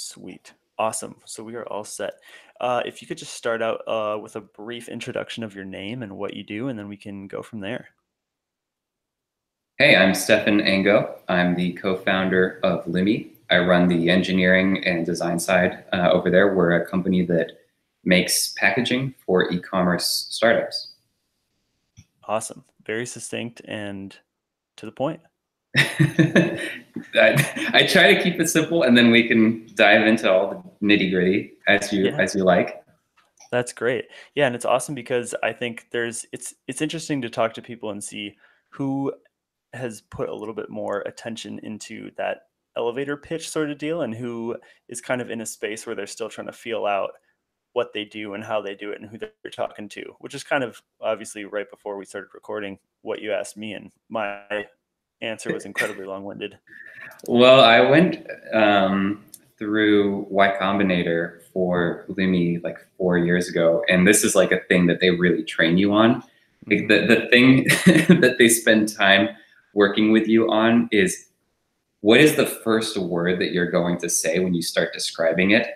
Sweet. Awesome. So we are all set. If you could just start out with a brief introduction of your name and what you do, and then we can go from there. Hey, I'm Stephan Ango. I'm the co-founder of Lumi. I run the engineering and design side over there. We're a company that makes packaging for e-commerce startups. Awesome. Very succinct and to the point. I try to keep it simple, and then we can dive into all the nitty-gritty as you like. That's great. Yeah, and it's awesome because I think it's interesting to talk to people and see who has put a little bit more attention into that elevator pitch sort of deal and who is kind of in a space where they're still trying to feel out what they do and how they do it and who they're talking to, which is kind of obviously right before we started recording what you asked me, and my answer was incredibly long-winded. Well, I went through Y Combinator for Lumi like 4 years ago, and this is like a thing that they really train you on. Like the thing that they spend time working with you on is, what is the first word that you're going to say when you start describing it?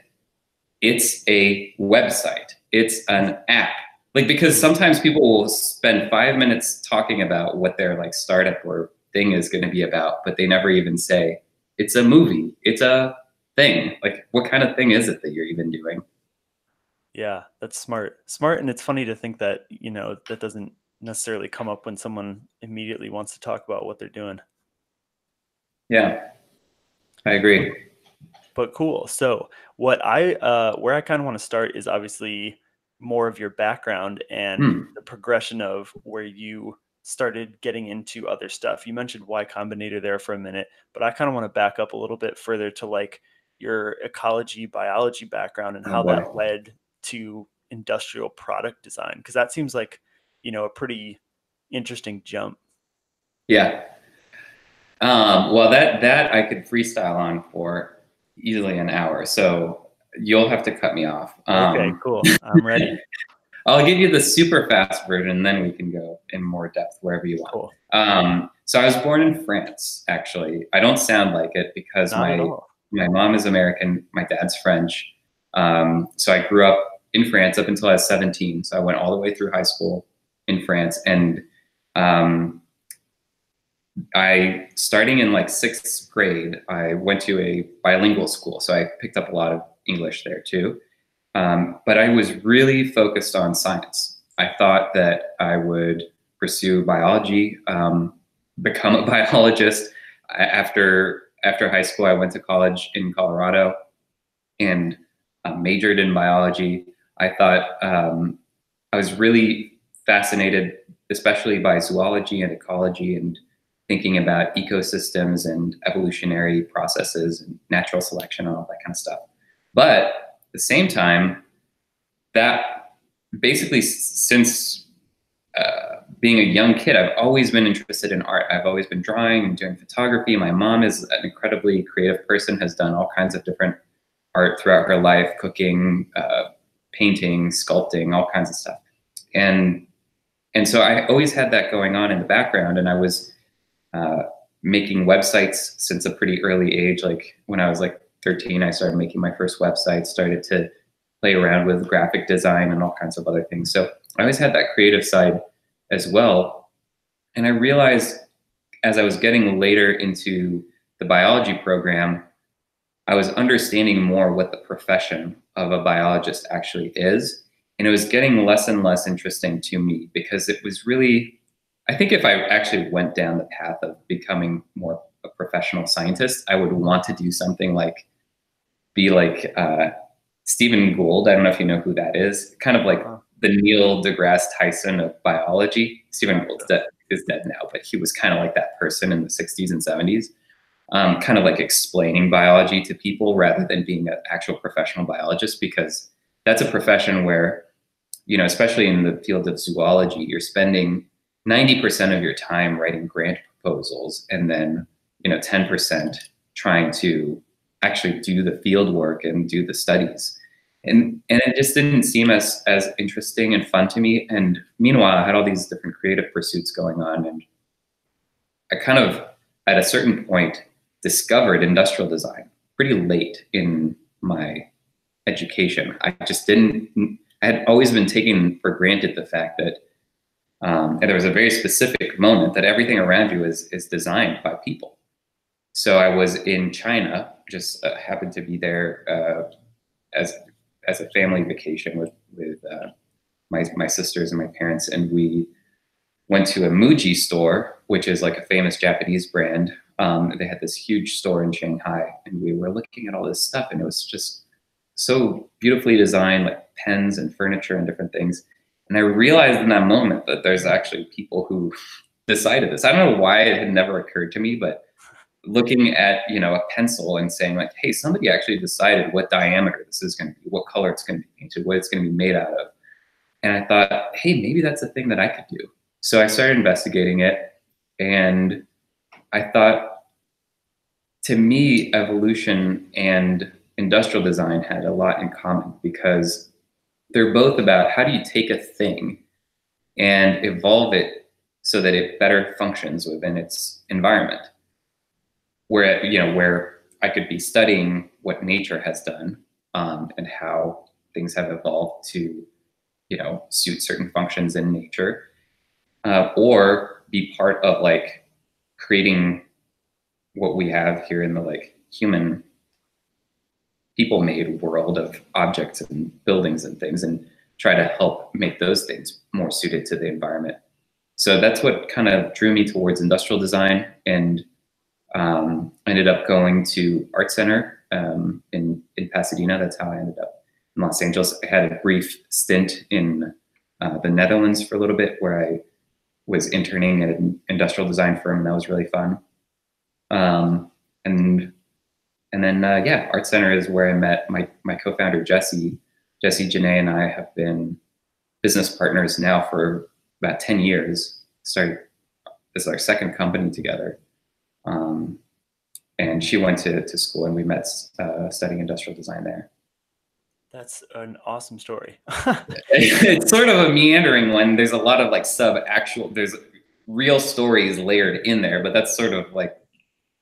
It's a website. It's an app. Like, because sometimes people will spend 5 minutes talking about what their like startup or thing is going to be about, but they never even say it's a movie. It's a thing. Like, what kind of thing is it that you're even doing? Yeah, that's smart. Smart, and it's funny to think that, that doesn't necessarily come up when someone immediately wants to talk about what they're doing. Yeah, I agree. But cool. So where I kind of want to start is obviously more of your background and the progression of where you started getting into other stuff. You mentioned Y Combinator there for a minute, but I kind of want to back up a little bit further to like your ecology, biology background and Oh how boy. that led to industrial product design. Because that seems like, a pretty interesting jump. Yeah. Well, that I could freestyle on for easily an hour. So you'll have to cut me off. Okay, cool. I'm ready. I'll give you the super fast version, then we can go in more depth wherever you want. Cool. So I was born in France, actually. I don't sound like it because Not at my all. mom is American, my dad's French. So I grew up in France up until I was 17. So I went all the way through high school in France. And starting in like sixth grade, I went to a bilingual school. So I picked up a lot of English there too. But I was really focused on science. I thought that I would pursue biology, become a biologist. After high school, I went to college in Colorado and majored in biology. I thought I was really fascinated, especially by zoology and ecology and thinking about ecosystems and evolutionary processes and natural selection and all that kind of stuff. But at the same time, that basically since being a young kid, I've always been interested in art. I've always been drawing and doing photography. My mom is an incredibly creative person, has done all kinds of different art throughout her life, cooking, painting, sculpting, all kinds of stuff. And so I always had that going on in the background, and I was making websites since a pretty early age. Like when I was like 13, I started making my first website, started to play around with graphic design and all kinds of other things. So I always had that creative side as well. And I realized as I was getting later into the biology program, I was understanding more what the profession of a biologist actually is. And it was getting less and less interesting to me because it was really, I think if I actually went down the path of becoming more a professional scientist, I would want to do something like, be like Stephen Gould. I don't know if you know who that is. Kind of like the Neil deGrasse Tyson of biology. Stephen Gould is dead now, but he was kind of like that person in the 60s and 70s. Kind of like explaining biology to people rather than being an actual professional biologist, because that's a profession where, especially in the field of zoology, you're spending 90% of your time writing grant proposals and then, 10% trying to actually do the field work and do the studies. And it just didn't seem as interesting and fun to me. And meanwhile, I had all these different creative pursuits going on. And I kind of, at a certain point, discovered industrial design pretty late in my education. I just didn't, I had always been taking for granted the fact that, and there was a very specific moment that everything around you is designed by people. So I was in China, just happened to be there as a family vacation with my sisters and my parents, and we went to a Muji store, which is like a famous Japanese brand. They had this huge store in Shanghai, and we were looking at all this stuff, and it was just so beautifully designed, like pens and furniture and different things. And I realized in that moment that there's actually people who decided this. I don't know why it had never occurred to me, but looking at, you know, a pencil and saying like, hey, somebody actually decided what diameter this is going to be, what color it's going to be painted, what it's going to be made out of. And I thought, hey, maybe that's a thing that I could do. So I started investigating it, and I thought, to me, evolution and industrial design had a lot in common, because they're both about how do you take a thing and evolve it so that it better functions within its environment. Where I could be studying what nature has done, and how things have evolved to, you know, suit certain functions in nature, or be part of like creating what we have here in the like human people made world of objects and buildings and things, and try to help make those things more suited to the environment. So that's what kind of drew me towards industrial design, and ended up going to Art Center in Pasadena. That's how I ended up in Los Angeles. I had a brief stint in the Netherlands for a little bit, where I was interning at an industrial design firm, and that was really fun. And then Art Center is where I met my co-founder Jesse. Jesse Janae and I have been business partners now for about 10 years. Started This is our second company together. And she went to school, and we met studying industrial design there. That's an awesome story. It's sort of a meandering one. There's a lot of like there's real stories layered in there, but that's sort of like,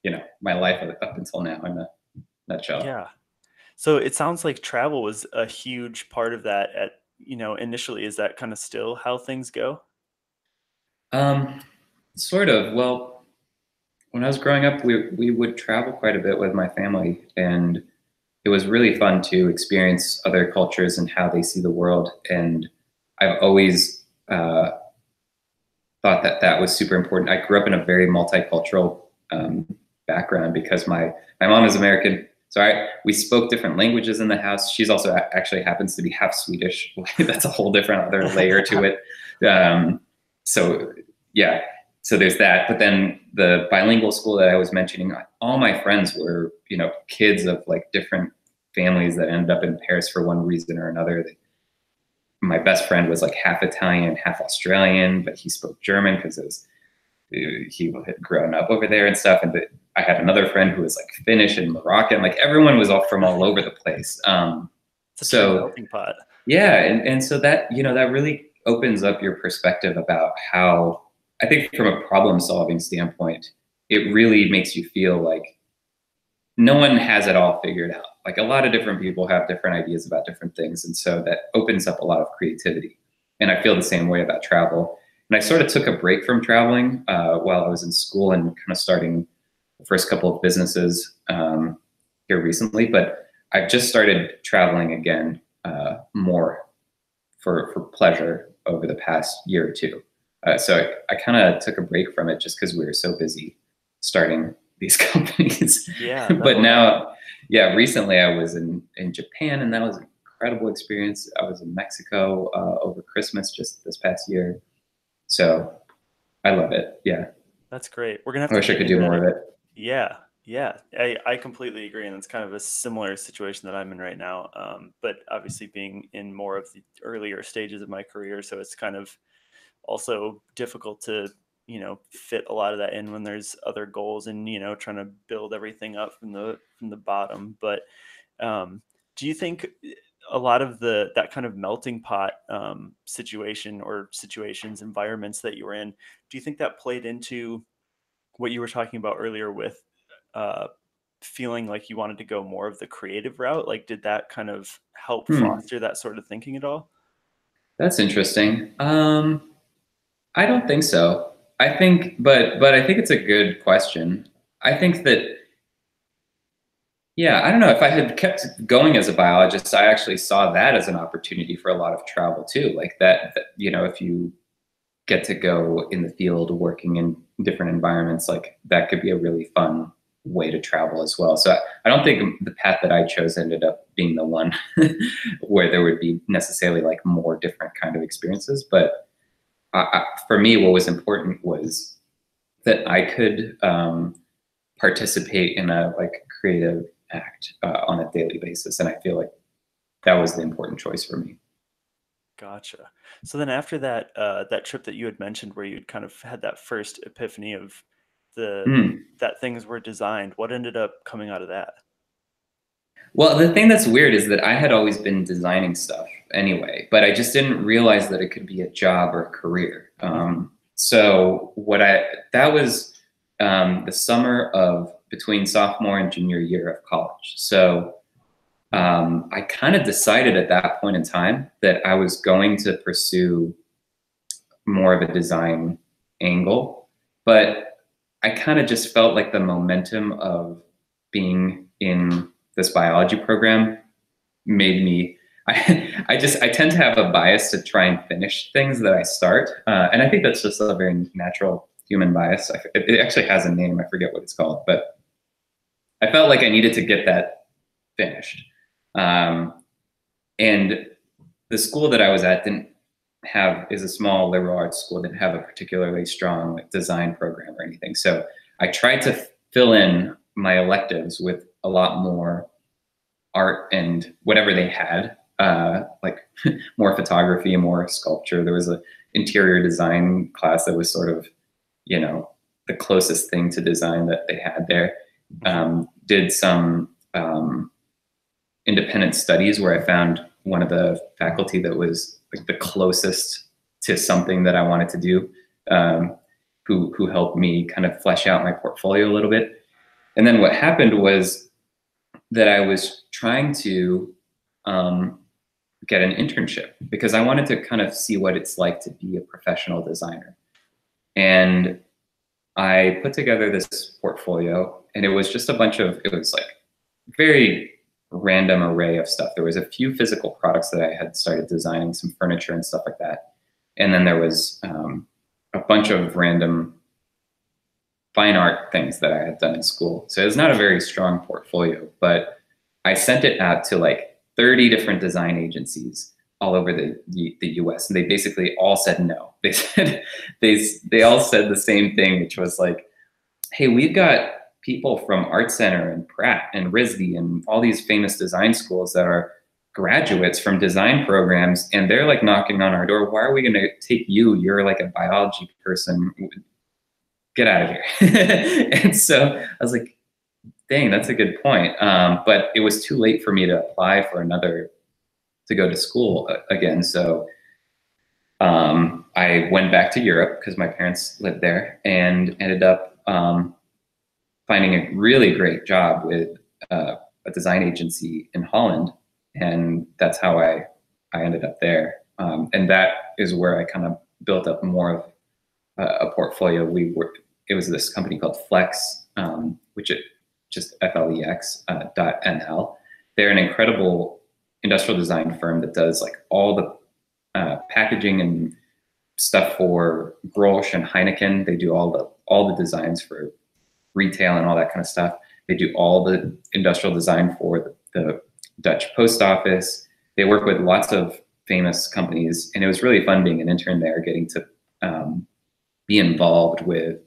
you know, my life up until now in a nutshell. Yeah. So it sounds like travel was a huge part of that initially. Is that kind of still how things go? Um, Sort of. Well, when I was growing up, we would travel quite a bit with my family, and it was really fun to experience other cultures and how they see the world. And I've always thought that that was super important. I grew up in a very multicultural background, because my mom is American. So we spoke different languages in the house. She's also actually happens to be half Swedish. That's a whole different other layer to it. So yeah, so there's that. But then the bilingual school that I was mentioning, all my friends were, you know, kids of like different families that ended up in Paris for one reason or another. My best friend was like half Italian, half Australian, but he spoke German because he had grown up over there and stuff. And I had another friend who was like Finnish and Moroccan. Like everyone was all from all over the place. It's a true melting pot. Yeah, and so that, you know, that really opens up your perspective about how, I think from a problem solving standpoint, it really makes you feel like no one has it all figured out. Like a lot of different people have different ideas about different things. And so that opens up a lot of creativity. And I feel the same way about travel. And I sort of took a break from traveling while I was in school and kind of starting the first couple of businesses here recently. But I've just started traveling again more for pleasure over the past year or two. So I kind of took a break from it just because we were so busy starting these companies. Yeah. But now, yeah, recently I was in Japan, and that was an incredible experience. I was in Mexico over Christmas just this past year. So I love it. Yeah. That's great. We're gonna have I to wish I get could do into. more of it. Yeah, yeah. I completely agree, and it's kind of a similar situation that I'm in right now. But obviously being in more of the earlier stages of my career, so it's kind of also difficult to, fit a lot of that in when there's other goals and, trying to build everything up from the bottom. But do you think a lot of that kind of melting pot situation or situations, environments that you were in, do you think that played into what you were talking about earlier with uh, feeling like you wanted to go more of the creative route? Like, did that kind of help Hmm. foster that sort of thinking at all? That's interesting. I don't think so. I think, but I think it's a good question. I think that, yeah, I don't know. If I had kept going as a biologist, I actually saw that as an opportunity for a lot of travel too. Like that, you know, if you get to go in the field working in different environments, like that could be a really fun way to travel as well. So I don't think the path that I chose ended up being the one where there would be necessarily like more different kind of experiences. But for me, what was important was that I could participate in a like creative act on a daily basis, and I feel like that was the important choice for me. Gotcha. So then after that that trip that you had mentioned where you'd kind of had that first epiphany of the Mm. that things were designed, what ended up coming out of that? Well, the thing that's weird is that I had always been designing stuff anyway, but I just didn't realize that it could be a job or a career. Mhm. So that was the summer of between sophomore and junior year of college. So I kind of decided at that point in time that I was going to pursue more of a design angle, but I kind of just felt like the momentum of being in this biology program made me I tend to have a bias to try and finish things that I start, and I think that's just a very natural human bias. It actually has a name. I forget what it's called, but I felt like I needed to get that finished. And the school that I was at didn't have is a small liberal arts school, didn't have a particularly strong like design program or anything. So I tried to fill in my electives with a lot more art and whatever they had, like more photography, more sculpture. There was an interior design class that was sort of, you know, the closest thing to design that they had there. Mhm. Did some independent studies where I found one of the faculty that was like the closest to something that I wanted to do, who helped me kind of flesh out my portfolio a little bit. And then what happened was that I was trying to get an internship because I wanted to kind of see what it's like to be a professional designer. And I put together this portfolio, and it was just a bunch of, it was like very random array of stuff. There was a few physical products that I had started designing, some furniture and stuff like that. And then there was a bunch of random fine art things that I had done in school. So it's not a very strong portfolio, but I sent it out to like 30 different design agencies all over the US. And they basically all said no. They said, they all said the same thing, which was like, hey, we've got people from Art Center and Pratt and RISD and all these famous design schools that are graduates from design programs, and they're like knocking on our door. Why are we going to take you? You're like a biology person. Get out of here. And so I was like, dang, that's a good point. But it was too late for me to apply for to go to school again. So I went back to Europe because my parents lived there, and ended up finding a really great job with a design agency in Holland. And that's how I ended up there. And that is where I kind of built up more of a portfolio. It was this company called Flex, which it just FLEX .nl. They're an incredible industrial design firm that does like all the packaging and stuff for Grolsch and Heineken. They do all the designs for retail and all that kind of stuff. They do all the industrial design for the Dutch post office. They work with lots of famous companies, and it was really fun being an intern there, getting to be involved with,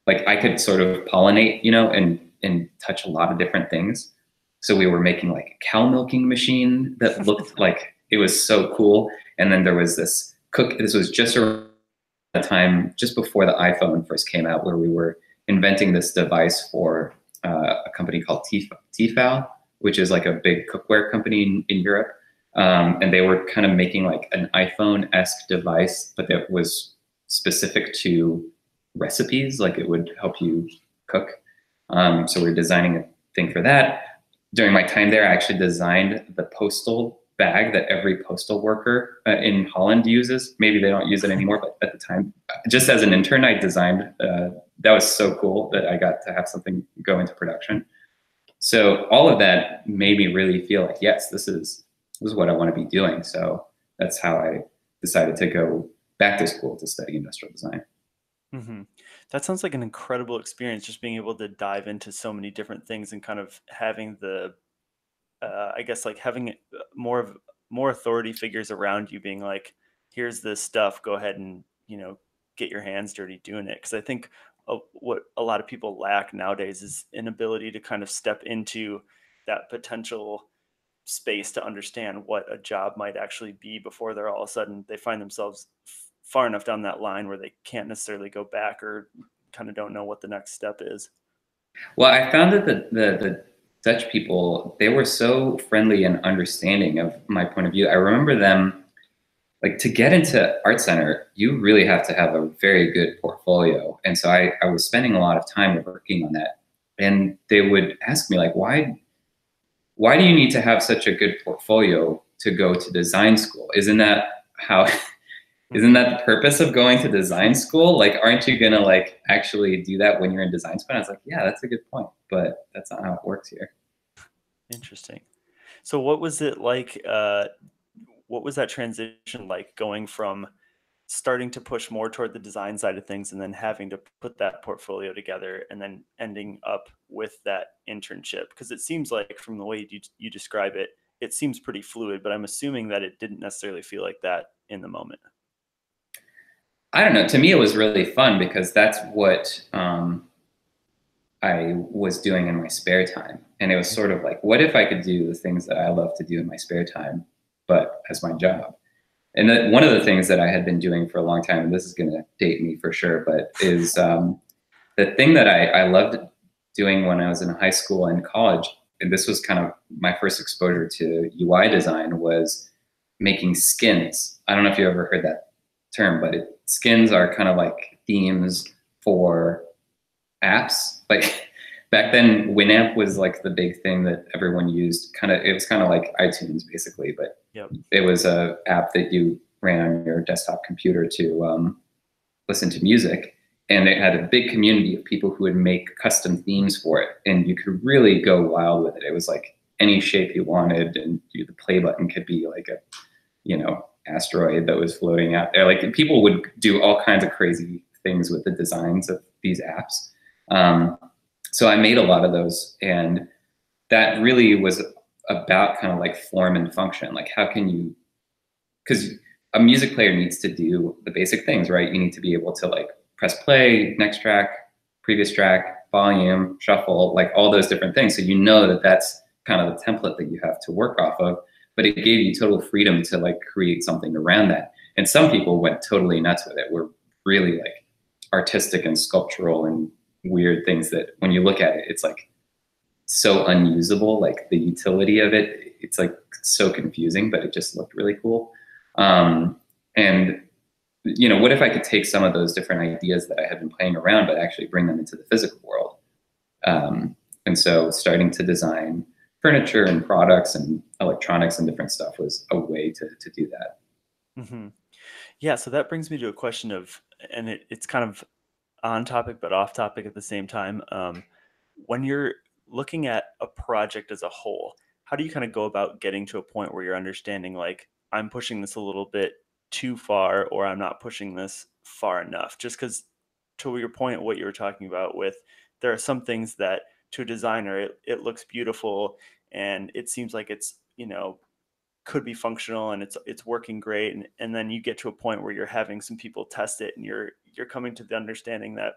like, I could sort of pollinate, you know, and touch a lot of different things. So we were making like a cow milking machine that looked like it was so cool. And then there was this this was just around the time, just before the iPhone first came out, where we were inventing this device for a company called Tefal, which is like a big cookware company in Europe. And they were kind of making like an iPhone-esque device, but that was specific to recipes, like it would help you cook. So we're designing thing for that. During my time there, I actually designed the postal bag that every postal worker in Holland uses. Maybe they don't use it anymore, but at the time, just as an intern, I designed, that was so cool that I got to have something go into production. So all of that made me really feel like, yes, this is what I want to be doing. So that's how I decided to go back to school to study industrial design. Hmm. That sounds like an incredible experience, just being able to dive into so many different things and kind of having the, I guess, like having more authority figures around you, being like, "Here's this stuff. Go ahead and get your hands dirty doing it." Because I think what a lot of people lack nowadays is an ability to kind of step into that potential space to understand what a job might actually be before they're all of a sudden they find themselves far enough down that line where they can't necessarily go back or kind of don't know what the next step is. Well, I found that the Dutch people, they were so friendly and understanding of my point of view. I remember them, like, to get into art center, you really have to have a very good portfolio. And so I was spending a lot of time working on that. And they would ask me, like, why do you need to have such a good portfolio to go to design school? Isn't that how isn't Mhm. that the purpose of going to design school? Like, aren't you gonna like actually do that when you're in design school? And I was like, yeah, that's a good point, but that's not how it works here. Interesting. So what was it like? What was that transition like going from starting to push more toward the design side of things and then having to put that portfolio together and then ending up with that internship? Because it seems like from the way you describe it, it seems pretty fluid, but I'm assuming that it didn't necessarily feel like that in the moment. I don't know. To me, it was really fun because that's what I was doing in my spare time. And it was sort of like, what if I could do the things that I love to do in my spare time, but as my job? And that one of the things that I had been doing for a long time, and this is going to date me for sure, but is the thing that I loved doing when I was in high school and college, and this was kind of my first exposure to UI design, was making skins. I don't know if you ever heard that term, but skins are kind of like themes for apps. Like back then, Winamp was like the big thing that everyone used. It was kind of like iTunes basically, but Yep. it was a app that you ran on your desktop computer to listen to music. And it had a big community of people who would make custom themes for it. And you could really go wild with it. It was like any shape you wanted. And the play button could be like a, asteroid that was floating out there. Like people would do all kinds of crazy things with the designs of these apps. So I made a lot of those. And that really was about kind of like form and function. Like how can you, because a music player needs to do the basic things, right? You need to be able to like press play, next track, previous track, volume, shuffle, like all those different things. So you know that that's kind of the template that you have to work off of, but it gave you total freedom to like create something around that. And some people went totally nuts with it. Were really like artistic and sculptural and weird things that when you look at it, it's like so unusable, like the utility of it, it's like so confusing, but it just looked really cool. And what if I could take some of those different ideas that I had been playing around, but actually bring them into the physical world? And so starting to design furniture and products and electronics and different stuff was a way to do that. Hmm. Yeah. So that brings me to a question of, and it's kind of on topic but off topic at the same time. When you're looking at a project as a whole, how do you kind of go about getting to a point where you're understanding like I'm pushing this a little bit too far or I'm not pushing this far enough? Just because to your point, what you were talking about with there are some things that to a designer it looks beautiful and it seems like it's could be functional and it's working great and then you get to a point where you're having some people test it and you're coming to the understanding that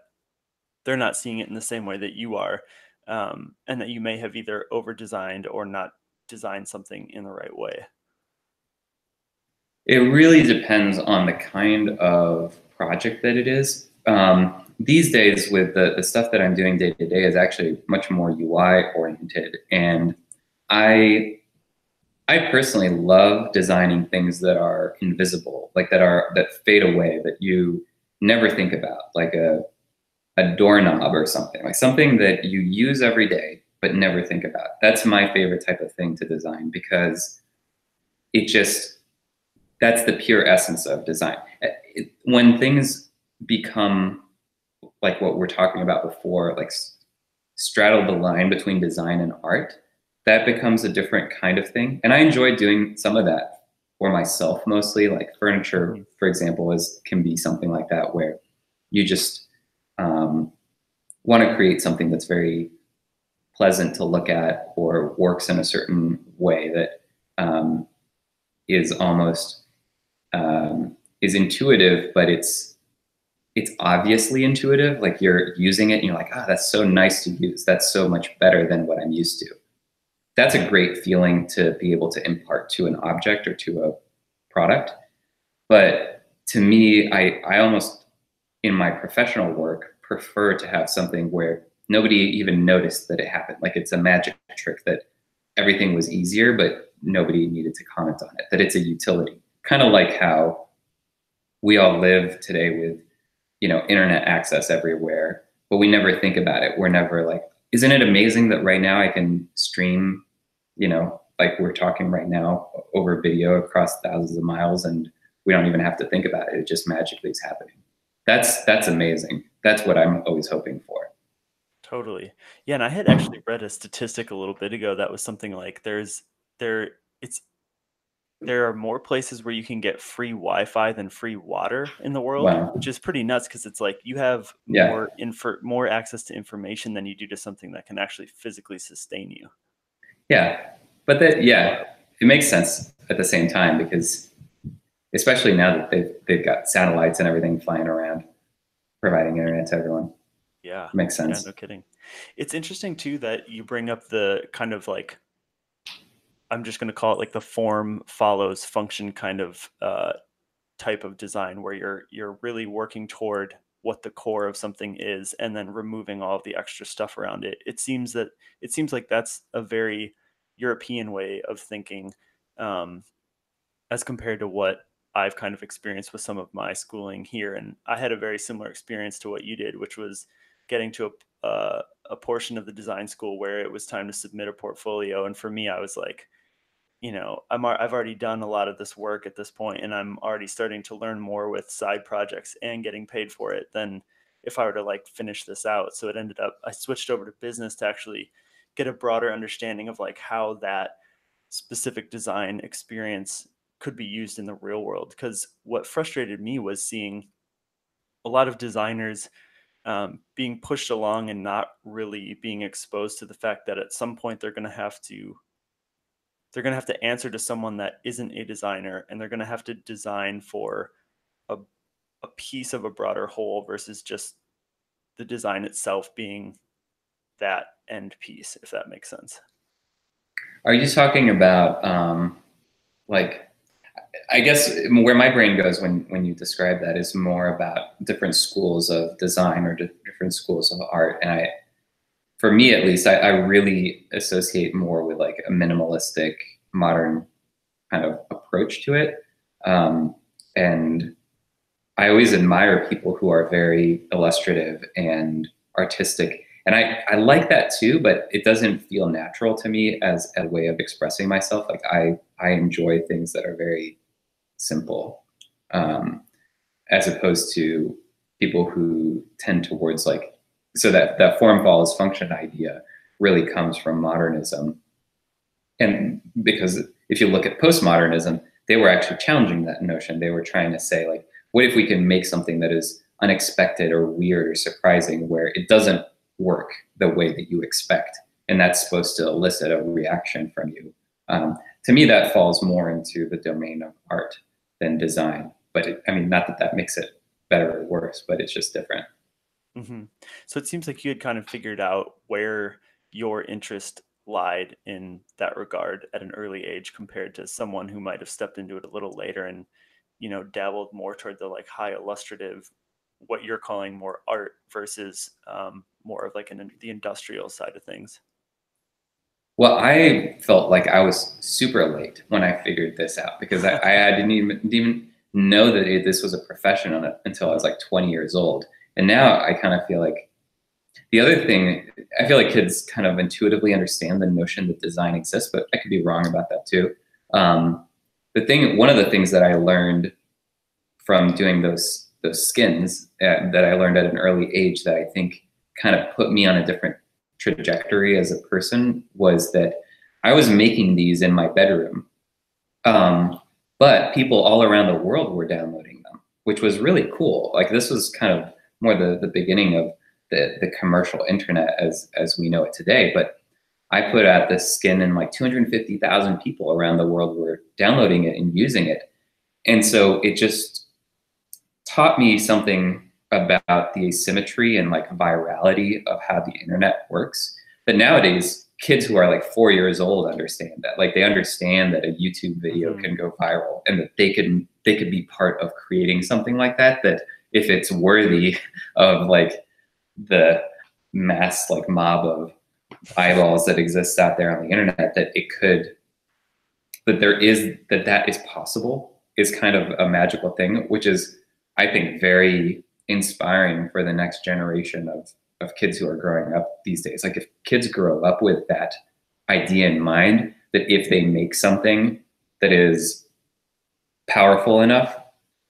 they're not seeing it in the same way that you are, and that you may have either over designed or not designed something in the right way. It really depends on the kind of project that it is. These days, with the stuff that I'm doing day to day, is actually much more UI oriented, and I I personally love designing things that are invisible, like that fade away, that you never think about, like a doorknob or something, like something that you use every day, but never think about. That's my favorite type of thing to design, because it just, that's the pure essence of design. When things become like what we're talking about before, like straddle the line between design and art, that becomes a different kind of thing. And I enjoy doing some of that for myself, mostly. Like furniture, for example, can be something like that, where you just want to create something that's very pleasant to look at, or works in a certain way that is almost is intuitive, but it's obviously intuitive. Like you're using it and you're like, ah, that's so nice to use. That's so much better than what I'm used to. That's a great feeling to be able to impart to an object or to a product. But to me, I almost, in my professional work, prefer to have something where nobody even noticed that it happened. Like it's a magic trick that everything was easier, but nobody needed to comment on it, that it's a utility. Kind of like how we all live today with, internet access everywhere, but we never think about it. We're never like, isn't it amazing that right now I can stream, like we're talking right now, over video across thousands of miles, and we don't even have to think about it. It just magically is happening. That's amazing. That's what I'm always hoping for. Totally. Yeah, and I had actually read a statistic a little bit ago that was something like it's there are more places where you can get free Wi-Fi than free water in the world, Wow. which is pretty nuts, because it's like you have Yeah. more access to information than you do to something that can actually physically sustain you. Yeah. But it makes sense at the same time, because especially now that they've got satellites and everything flying around, providing internet to everyone. Yeah. Makes Yeah, sense. no kidding. It's interesting too that you bring up the kind of like, I'm just going to call it like the form follows function kind of type of design, where you're really working toward what the core of something is, and then removing all of the extra stuff around it. It seems like that's a very European way of thinking, as compared to what I've kind of experienced with some of my schooling here. And I had a very similar experience to what you did, which was getting to a portion of the design school where it was time to submit a portfolio. And for me, I was like, I've already done a lot of this work at this point, and I'm already starting to learn more with side projects and getting paid for it than if I were to like finish this out. So it ended up, I switched over to business to actually get a broader understanding of like how that specific design experience could be used in the real world. Because what frustrated me was seeing a lot of designers being pushed along and not really being exposed to the fact that at some point they're going to have to answer to someone that isn't a designer, and they're going to have to design for a, a piece of a broader whole versus just the design itself being that end piece, if that makes sense. Are you talking about like, I guess where my brain goes when you describe that is more about different schools of design or different schools of art. And for me at least, I really associate more with like a minimalistic, modern kind of approach to it. And I always admire people who are very illustrative and artistic. And I like that too, but it doesn't feel natural to me as a way of expressing myself. Like I enjoy things that are very simple, as opposed to people who tend towards like, so that form follows function idea really comes from modernism. And because if you look at postmodernism, they were actually challenging that notion. They were trying to say like, what if we can make something that is unexpected or weird or surprising, where it doesn't work the way that you expect, and that's supposed to elicit a reaction from you. To me, that falls more into the domain of art than design. But not that that makes it better or worse, but it's just different. Mm-hmm. So it seems like you had kind of figured out where your interest lied in that regard at an early age, compared to someone who might have stepped into it a little later and, dabbled more toward the like high illustrative, what you're calling more art, versus more of like the industrial side of things. Well, I felt like I was super late when I figured this out, because I didn't even know that this was a profession until I was like 20 years old. And now I kind of feel like The other thing, I feel like kids kind of intuitively understand the notion that design exists, but I could be wrong about that too. One of the things that I learned from doing those skins that I learned at an early age that I think kind of put me on a different trajectory as a person was that I was making these in my bedroom, but people all around the world were downloading them, which was really cool. Like this was kind of more the beginning of the commercial internet as we know it today. But I put out this skin and like 250,000 people around the world were downloading it and using it. And so it just taught me something about the asymmetry and like virality of how the internet works. But nowadays, kids who are like 4 years old understand that. Like they understand that a YouTube video can go viral and that they could be part of creating something like that. That if it's worthy of like the mass like mob of eyeballs that exists out there on the internet, that that is possible is kind of a magical thing, which is, I think, very inspiring for the next generation of kids who are growing up these days. Like if kids grow up with that idea in mind, that if they make something that is powerful enough,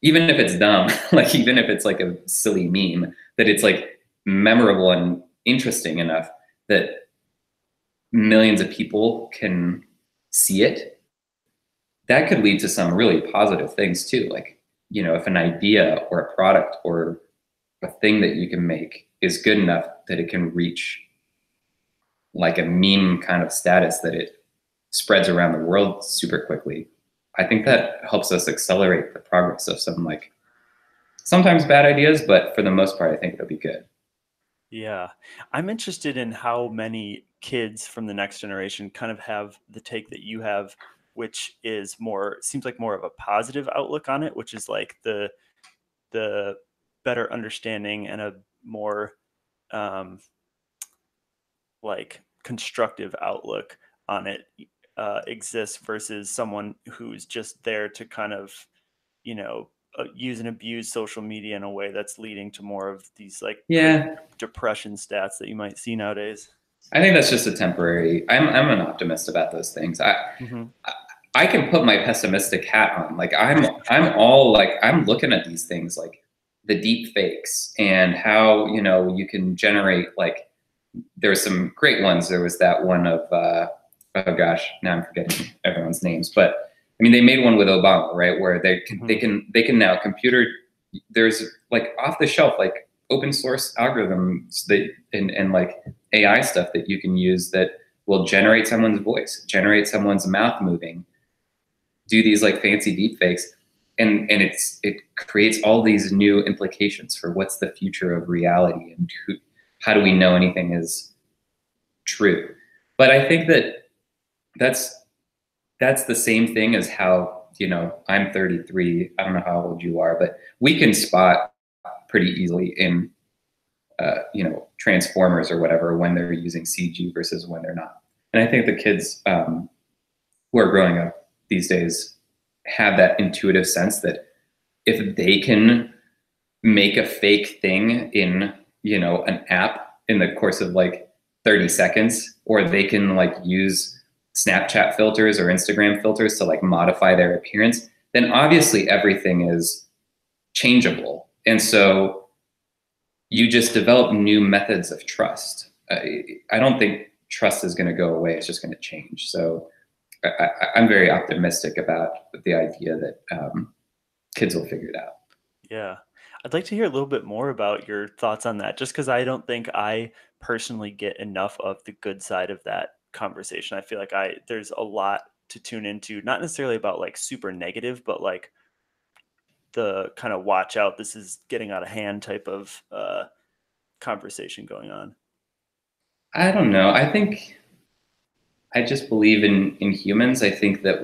even if it's dumb, like even if it's like a silly meme, that it's like memorable and interesting enough that millions of people can see it, that could lead to some really positive things too. Like, you know, if an idea or a product or a thing that you can make is good enough that it can reach like a meme kind of status, that it spreads around the world super quickly, I think that helps us accelerate the progress of some like sometimes bad ideas, but for the most part, I think it'll be good. Yeah. I'm interested in how many kids from the next generation kind of have the take that you have, which is more, seems like more of a positive outlook on it, which is like the better understanding and a more like constructive outlook on it exists versus someone who's just there to kind of, you know, use and abuse social media in a way that's leading to more of these like Yeah, depression stats that you might see nowadays. I think that's just a temporary. I'm an optimist about those things. Mm-hmm. I can put my pessimistic hat on. Like I'm all like I'm looking at these things like the deep fakes and how, you know, you can generate like there's some great ones. There was that one of oh gosh, now I'm forgetting everyone's names, but I mean they made one with Obama, right? Where they can now computer. There's like off the shelf like open source algorithms that and like AI stuff that you can use that will generate someone's voice, generate someone's mouth moving, do these like fancy deep fakes, and it creates all these new implications for what's the future of reality and how do we know anything is true. But I think that that's the same thing as how, you know, I'm 33. I don't know how old you are, but we can spot pretty easily in you know, Transformers or whatever when they're using CG versus when they're not. And I think the kids who are growing up these days have that intuitive sense that if they can make a fake thing in, you know, an app in the course of like 30 seconds, or they can like use Snapchat filters or Instagram filters to like modify their appearance, then obviously everything is changeable. And so you just develop new methods of trust. I don't think trust is going to go away. It's just going to change. So I'm very optimistic about the idea that kids will figure it out. Yeah. I'd like to hear a little bit more about your thoughts on that, just because I don't think I personally get enough of the good side of that conversation. I feel like there's a lot to tune into, not necessarily about like super negative, but like the kind of watch out, this is getting out of hand type of conversation going on. I don't know. I just believe in humans. I think the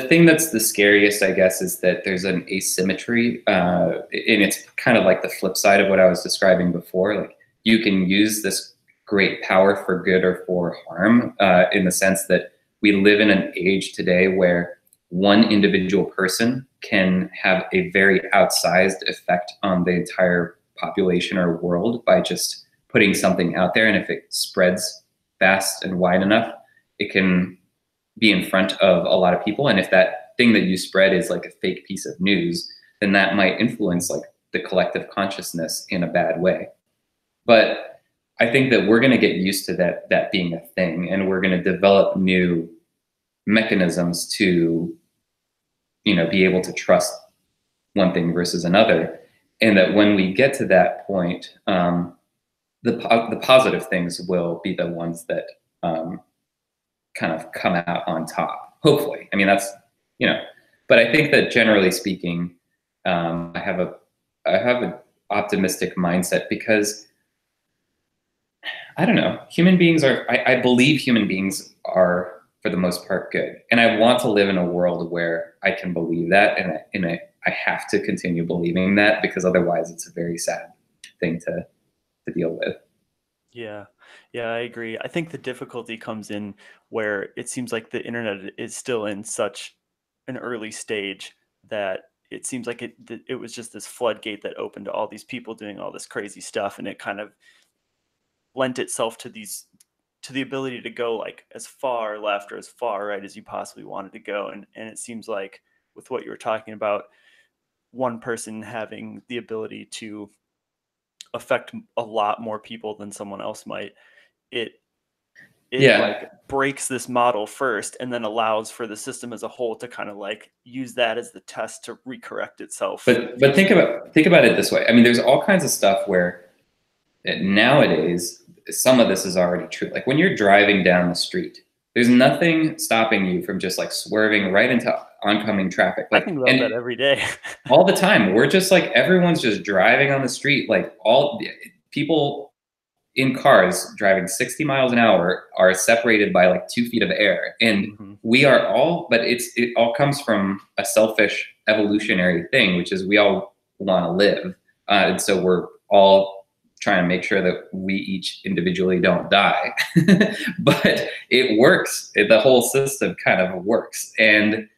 thing that's the scariest, I guess, is that there's an asymmetry, and it's kind of like the flip side of what I was describing before. Like you can use this great power for good or for harm, in the sense that we live in an age today where one individual person can have a very outsized effect on the entire population or world by just putting something out there. And if it spreads fast and wide enough, it can be in front of a lot of people. And if that thing that you spread is like a fake piece of news, then that might influence like the collective consciousness in a bad way. But I think that we're going to get used to that being a thing, and we're going to develop new mechanisms to, be able to trust one thing versus another. And that when we get to that point, the positive things will be the ones that kind of come out on top, hopefully. I mean, that's, but I think that generally speaking, I have an optimistic mindset because I don't know, human beings are, I believe human beings are for the most part good. And I want to live in a world where I can believe that. And I have to continue believing that, because otherwise it's a very sad thing to deal with. Yeah. Yeah, I agree. I think the difficulty comes in where it seems like the internet is still in such an early stage that it seems like it was just this floodgate that opened to all these people doing all this crazy stuff, and it kind of lent itself to the ability to go like as far left or as far right as you possibly wanted to go. And it seems like with what you were talking about, one person having the ability to affect a lot more people than someone else might, it Yeah. like breaks this model first and then allows for the system as a whole to kind of like use that as the test to recorrect itself. But think about it this way. I mean, there's all kinds of stuff where nowadays some of this is already true. Like when you're driving down the street, there's nothing stopping you from just like swerving right into oncoming traffic. Like, I think about that every day. all the time. We're just like, everyone's just driving on the street. Like all people in cars driving 60 miles an hour are separated by like 2 feet of air. And we are all, but it all comes from a selfish evolutionary thing, which is we all want to live. And so we're all trying to make sure that we each individually don't die. But it works. The whole system kind of works. And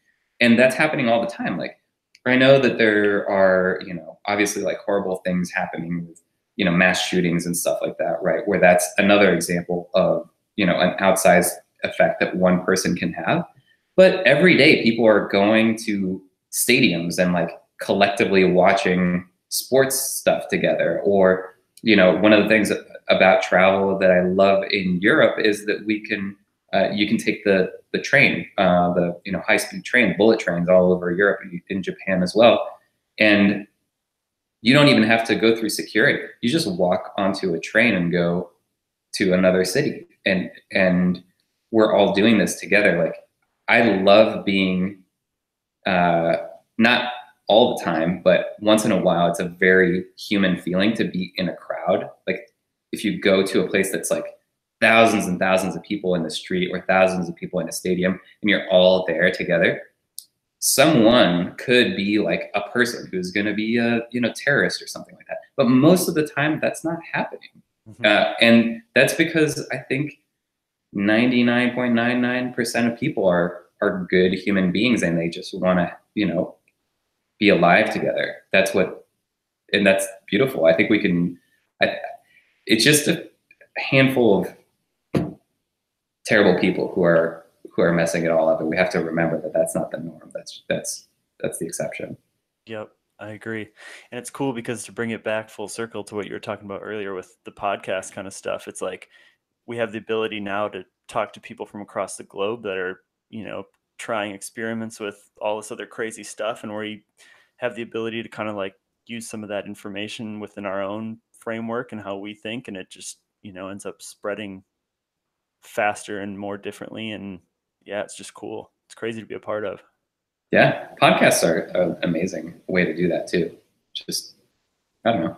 that's happening all the time. Like, I know that there are, obviously like horrible things happening with, mass shootings and stuff like that, right? Where that's another example of, an outsized effect that one person can have. But every day people are going to stadiums and like collectively watching sports stuff together. Or, one of the things about travel that I love in Europe is that we can, you can take the train, the high-speed train, the bullet trains all over Europe, in Japan as well, and you don't even have to go through security. You just walk onto a train and go to another city, and we're all doing this together. Like, I love being not all the time, but once in a while, it's a very human feeling to be in a crowd. Like if you go to a place that's like thousands and thousands of people in the street or thousands of people in a stadium and you're all there together, someone could be like a person who's going to be a terrorist or something like that. But most of the time that's not happening. And that's because I think 99.99% of people are good human beings, and they just want to, be alive together. And that's beautiful. I think we can, it's just a handful of terrible people who are messing it all up. And we have to remember that that's not the norm. That's the exception. Yep. I agree. And it's cool because to bring it back full circle to what you were talking about earlier with the podcast kind of stuff, it's like we have the ability now to talk to people from across the globe that are, trying experiments with all this other crazy stuff, and we have the ability to kind of like use some of that information within our own framework and how we think, and it just ends up spreading faster and more differently. And yeah, it's just cool. It's crazy to be a part of. Yeah, podcasts are an amazing way to do that too. Just, I don't know,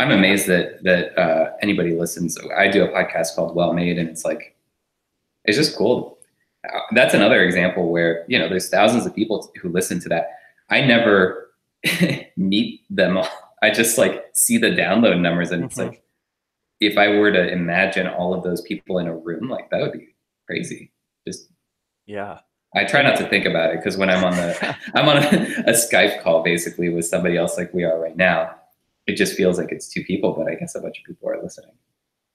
I'm amazed that anybody listens. I do a podcast called Well Made, and it's just cool. That's another example where, there's thousands of people who listen to that. I never meet them all. I just like see the download numbers, and it's like, if I were to imagine all of those people in a room, like that would be crazy. Just, yeah. I try not to think about it, because when I'm on a Skype call basically with somebody else like we are right now, it just feels like it's two people, but I guess a bunch of people are listening.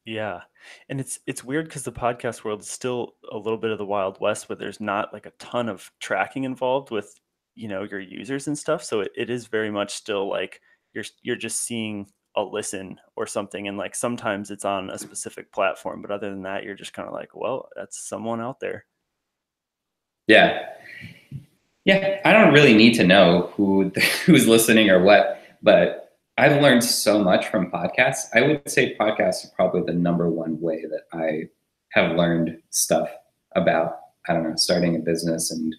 Yeah. And it's weird because the podcast world is still a little bit of the Wild West, but there's not like a ton of tracking involved with, your users and stuff. So it is very much still like you're just seeing a listen or something. And like sometimes it's on a specific platform, but other than that, you're just kind of like, well, that's someone out there. Yeah. Yeah. I don't really need to know who's listening or what, but I've learned so much from podcasts. I would say podcasts are probably the number one way that I have learned stuff about, I don't know, starting a business, and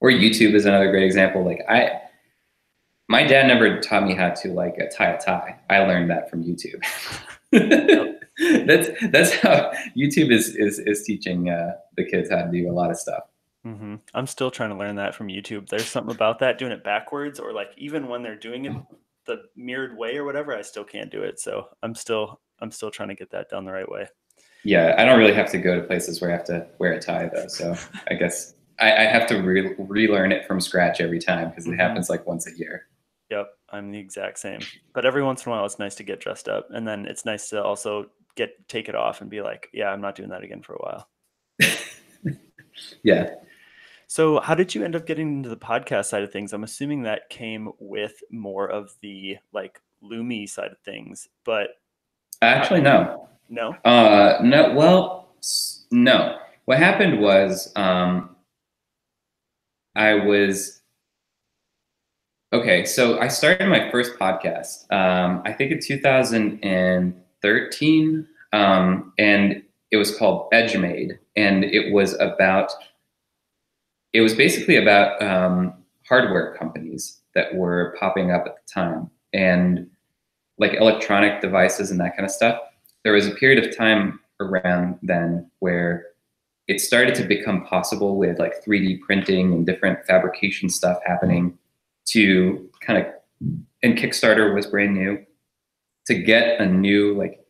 or YouTube is another great example. Like my dad never taught me how to like tie a tie. I learned that from YouTube. That's how YouTube is teaching the kids how to do a lot of stuff. Mm-hmm. I'm still trying to learn that from YouTube. There's something about that, doing it backwards, or like even when they're doing it the mirrored way or whatever, I still can't do it. So I'm still trying to get that done the right way. Yeah, I don't really have to go to places where I have to wear a tie though. So I guess I have to relearn it from scratch every time, because it happens like once a year. Yep, I'm the exact same. But every once in a while, it's nice to get dressed up, and then it's nice to also take it off and be like, yeah, I'm not doing that again for a while. Yeah. So how did you end up getting into the podcast side of things? I'm assuming that came with more of the like Lumi side of things, but Actually, no. No? No. Well, no. What happened was I was okay. So I started my first podcast, I think in 2013, and it was called EdgeMade, and it was basically about hardware companies that were popping up at the time, and like electronic devices and that kind of stuff. There was a period of time around then where it started to become possible with like 3D printing and different fabrication stuff happening to kind of, and Kickstarter was brand new, to get a new like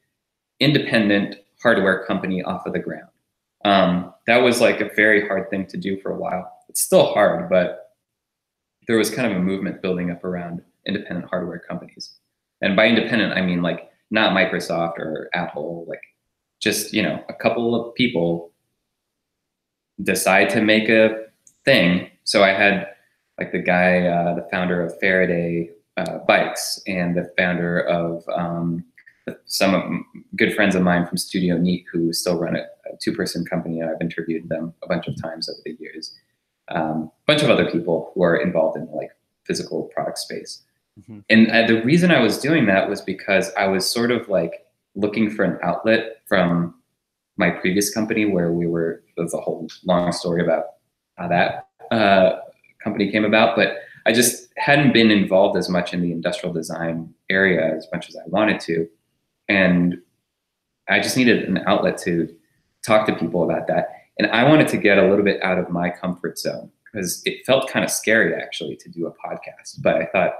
independent hardware company off of the ground. That was like a very hard thing to do for a while. It's still hard, but there was kind of a movement building up around independent hardware companies. And by independent, I mean like not Microsoft or Apple, like just, a couple of people decide to make a thing. So I had like the guy, the founder of Faraday bikes, and the founder of some good friends of mine from Studio Neat, who still run a two-person company, and I've interviewed them a bunch of times over the years. A bunch of other people who are involved in like physical product space. Mm-hmm. And the reason I was doing that was because I was sort of like looking for an outlet from my previous company, where there's a whole long story about how that company came about, but I just hadn't been involved as much in the industrial design area as much as I wanted to. And I just needed an outlet to talk to people about that. And I wanted to get a little bit out of my comfort zone, because it felt kind of scary actually to do a podcast. But I thought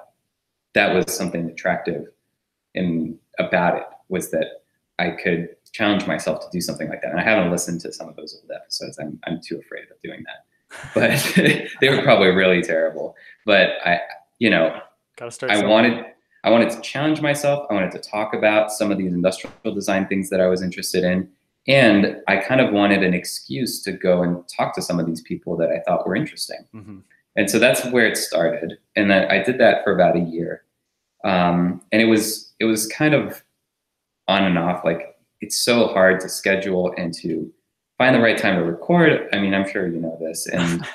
that was something attractive about it, was that I could challenge myself to do something like that. And I haven't listened to some of those old episodes. I'm too afraid of doing that. But they were probably really terrible. But Gotta start I wanted to challenge myself. I wanted to talk about some of these industrial design things that I was interested in. And I kind of wanted an excuse to go and talk to some of these people that I thought were interesting. Mm-hmm. And so that's where it started. And I did that for about a year. And it was kind of on and off. Like, it's so hard to schedule and to find the right time to record. I mean, I'm sure you know this. And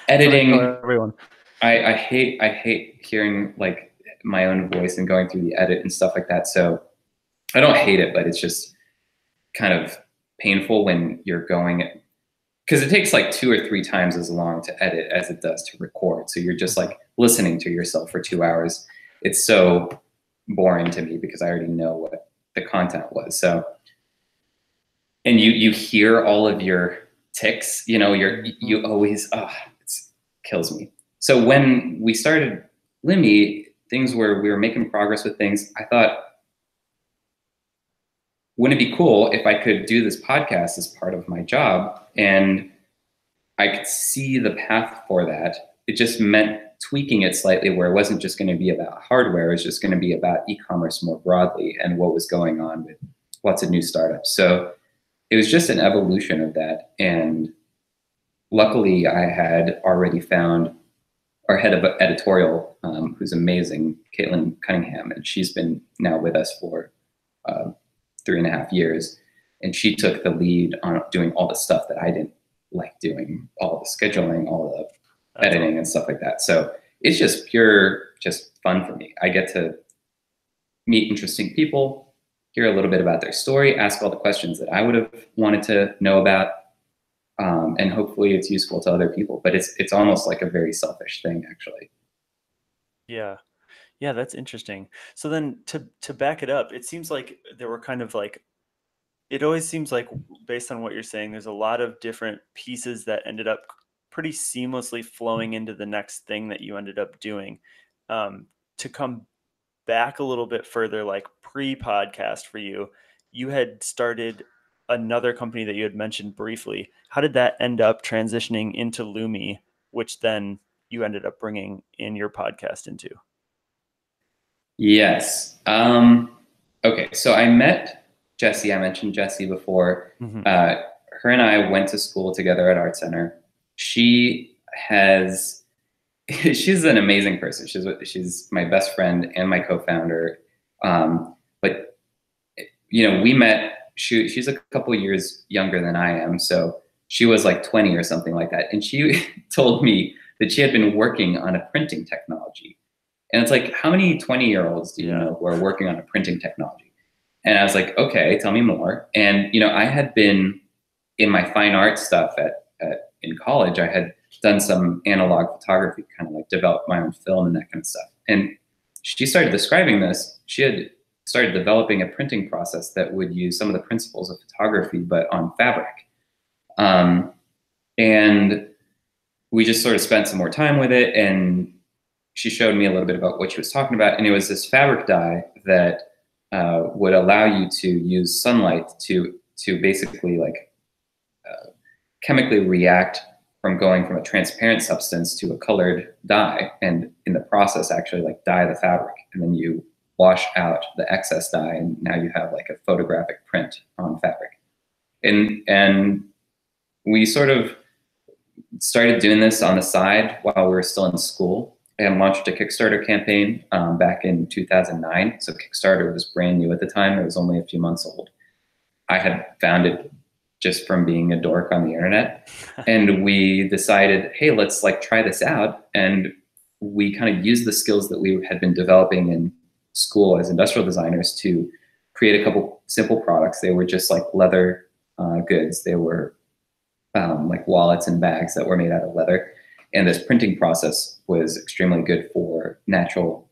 editing, everyone. I hate hearing like my own voice and going through the edit and stuff like that. So I don't hate it, but it's just kind of painful when you're going, because it takes like 2 or 3 times as long to edit as it does to record. So you're just like listening to yourself for 2 hours. It's so boring to me because I already know what the content was. So, and you hear all of your ticks, you always, it kills me. So when we started Lumi, we were making progress with things. I thought, wouldn't it be cool if I could do this podcast as part of my job? And I could see the path for that. It just meant tweaking it slightly where it wasn't just going to be about hardware, it was just going to be about e-commerce more broadly and what was going on with lots of new startups. So it was just an evolution of that. And luckily, I had already found our head of editorial, who's amazing, Caitlin Cunningham, and she's been now with us for 3.5 years. And she took the lead on doing all the stuff that I didn't like doing, all the scheduling, all the editing and stuff like that. So it's just just fun for me. I get to meet interesting people, hear a little bit about their story, ask all the questions that I would have wanted to know about. And hopefully it's useful to other people, but it's almost like a very selfish thing, actually. Yeah. Yeah, that's interesting. So then to back it up, it seems like there were kind of like, it always seems like, based on what you're saying, there's a lot of different pieces that ended up pretty seamlessly flowing into the next thing that you ended up doing. To come back a little bit further, like pre-podcast for you, you had started another company that you had mentioned briefly. How did that end up transitioning into Lumi, which then you ended up bringing in your podcast into? Yes. Okay, so I met Jessie. I mentioned Jessie before. Mm-hmm. Her and I went to school together at Art Center. She's an amazing person. She's my best friend and my co-founder. But we met. She's a couple years younger than I am, so she was like 20 or something like that. And she told me that she had been working on a printing technology. And it's like, how many 20-year-olds do you know who are working on a printing technology? And I was like, okay, tell me more. And I had been in my fine art stuff in college. I had done some analog photography, kind of like developed my own film and that kind of stuff. And she started describing this. She had started developing a printing process that would use some of the principles of photography, but on fabric. And we just sort of spent some more time with it. And she showed me a little bit about what she was talking about. And it was this fabric dye that would allow you to use sunlight to basically like chemically react from going from a transparent substance to a colored dye, and in the process actually like dye the fabric, and then you wash out the excess dye, and now you have like a photographic print on fabric. And we sort of started doing this on the side while we were still in school, and launched a Kickstarter campaign back in 2009. So Kickstarter was brand new at the time. It was only a few months old. I had found it just from being a dork on the internet. And we decided, hey, let's like try this out. And we kind of used the skills that we had been developing in school as industrial designers to create a couple simple products. They were just like leather goods. They were like wallets and bags that were made out of leather. And this printing process was extremely good for natural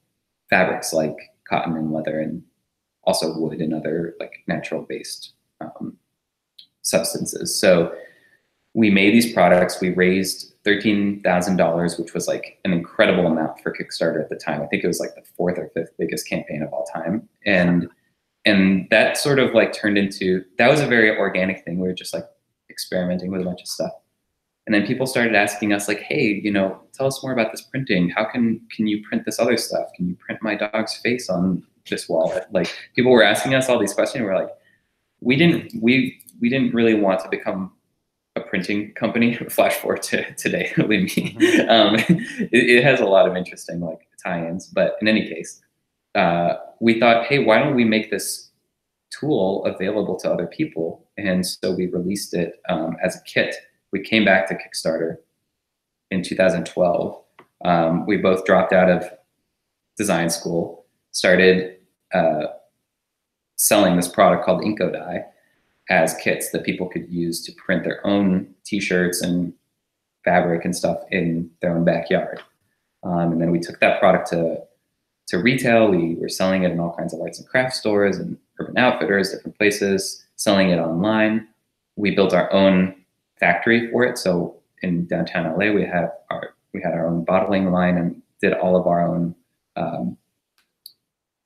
fabrics like cotton and leather, and also wood and other like natural based substances. So we made these products. We raised $13,000, which was like an incredible amount for Kickstarter at the time. I think it was like the 4th or 5th biggest campaign of all time. And that sort of like turned into, that was a very organic thing. We were just like experimenting with a bunch of stuff. And then people started asking us like, hey, tell us more about this printing. How can you print this other stuff? Can you print my dog's face on this wallet? Like people were asking us all these questions. We're like, we didn't really want to become a printing company. Flash forward to today, believe me. It has a lot of interesting like tie-ins, but in any case, we thought, hey, why don't we make this tool available to other people? And so we released it as a kit. We came back to Kickstarter in 2012. We both dropped out of design school, started selling this product called Inco Dye as kits that people could use to print their own t-shirts and fabric and stuff in their own backyard. And then we took that product to retail. We were selling it in all kinds of arts and crafts stores and Urban Outfitters, different places, selling it online. We built our own factory for it. So in downtown LA, we had our own bottling line and did all of our own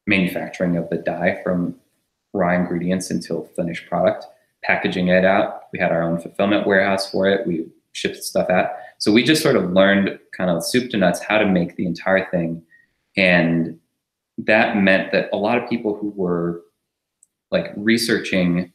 manufacturing of the dye from raw ingredients until finished product, packaging it out. We had our own fulfillment warehouse for it. We ship stuff at. So we just sort of learned kind of soup to nuts how to make the entire thing. And that meant that a lot of people who were like researching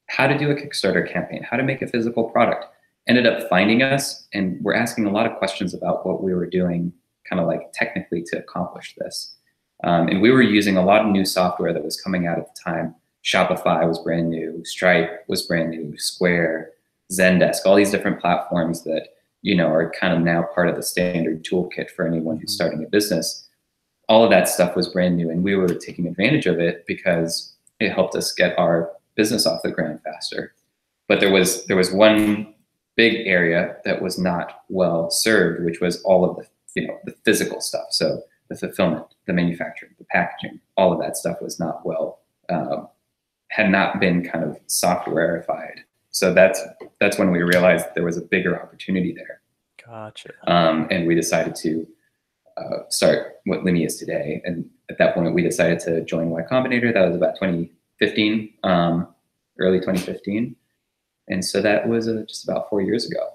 how to do a Kickstarter campaign, how to make a physical product, ended up finding us, and were asking a lot of questions about what we were doing kind of like technically to accomplish this. And we were using a lot of new software that was coming out at the time. Shopify was brand new, Stripe was brand new, Square, Zendesk, all these different platforms that, you know, are kind of now part of the standard toolkit for anyone who's starting a business. All of that stuff was brand new, and we were taking advantage of it because it helped us get our business off the ground faster. But there was one big area that was not well served, which was all of the, you know, the physical stuff. So the fulfillment, the manufacturing, the packaging, all of that stuff was not well, had not been kind of softwareified. So that's when we realized there was a bigger opportunity there. Gotcha. And we decided to start what Lumi is today. And at that point, we decided to join Y Combinator. That was about 2015, early 2015. And so that was just about 4 years ago.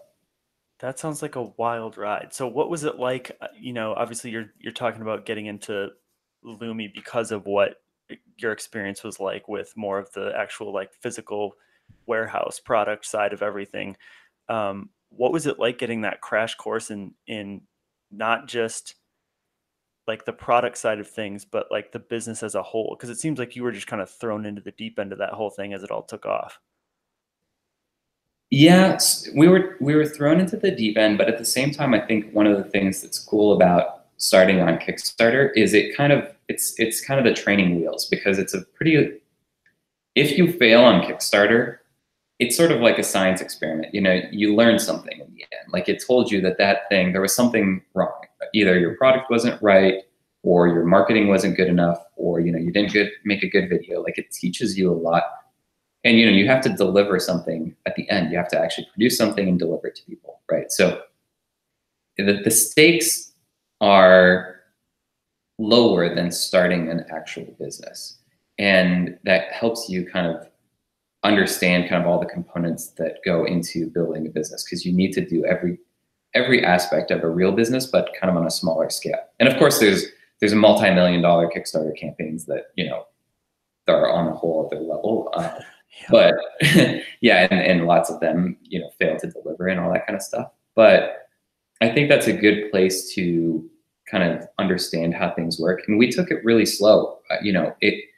That sounds like a wild ride. So what was it like? You know, obviously you're talking about getting into Lumi because of what your experience was like with more of the actual like physical warehouse product side of everything. What was it like getting that crash course in not just like the product side of things, but like the business as a whole? Because it seems like you were just kind of thrown into the deep end of that whole thing as it all took off. Yeah, we were thrown into the deep end, but at the same time, I think one of the things that's cool about starting on Kickstarter is it's kind of the training wheels, because it's a pretty, if you fail on Kickstarter, it's sort of like a science experiment. You know, you learn something in the end. Like it told you that thing, there was something wrong. Either your product wasn't right, or your marketing wasn't good enough, or, you know, you didn't make a good video. Like it teaches you a lot. And, you know, you have to deliver something at the end. You have to actually produce something and deliver it to people, right? So the stakes are lower than starting an actual business. And that helps you kind of understand kind of all the components that go into building a business, because you need to do every aspect of a real business, but kind of on a smaller scale. And of course, there's a multi-million-dollar Kickstarter campaigns that, you know, that are on a whole other level. But yeah, and lots of them, you know, fail to deliver and all that kind of stuff. But I think that's a good place to kind of understand how things work. And we took it really slow. You know, it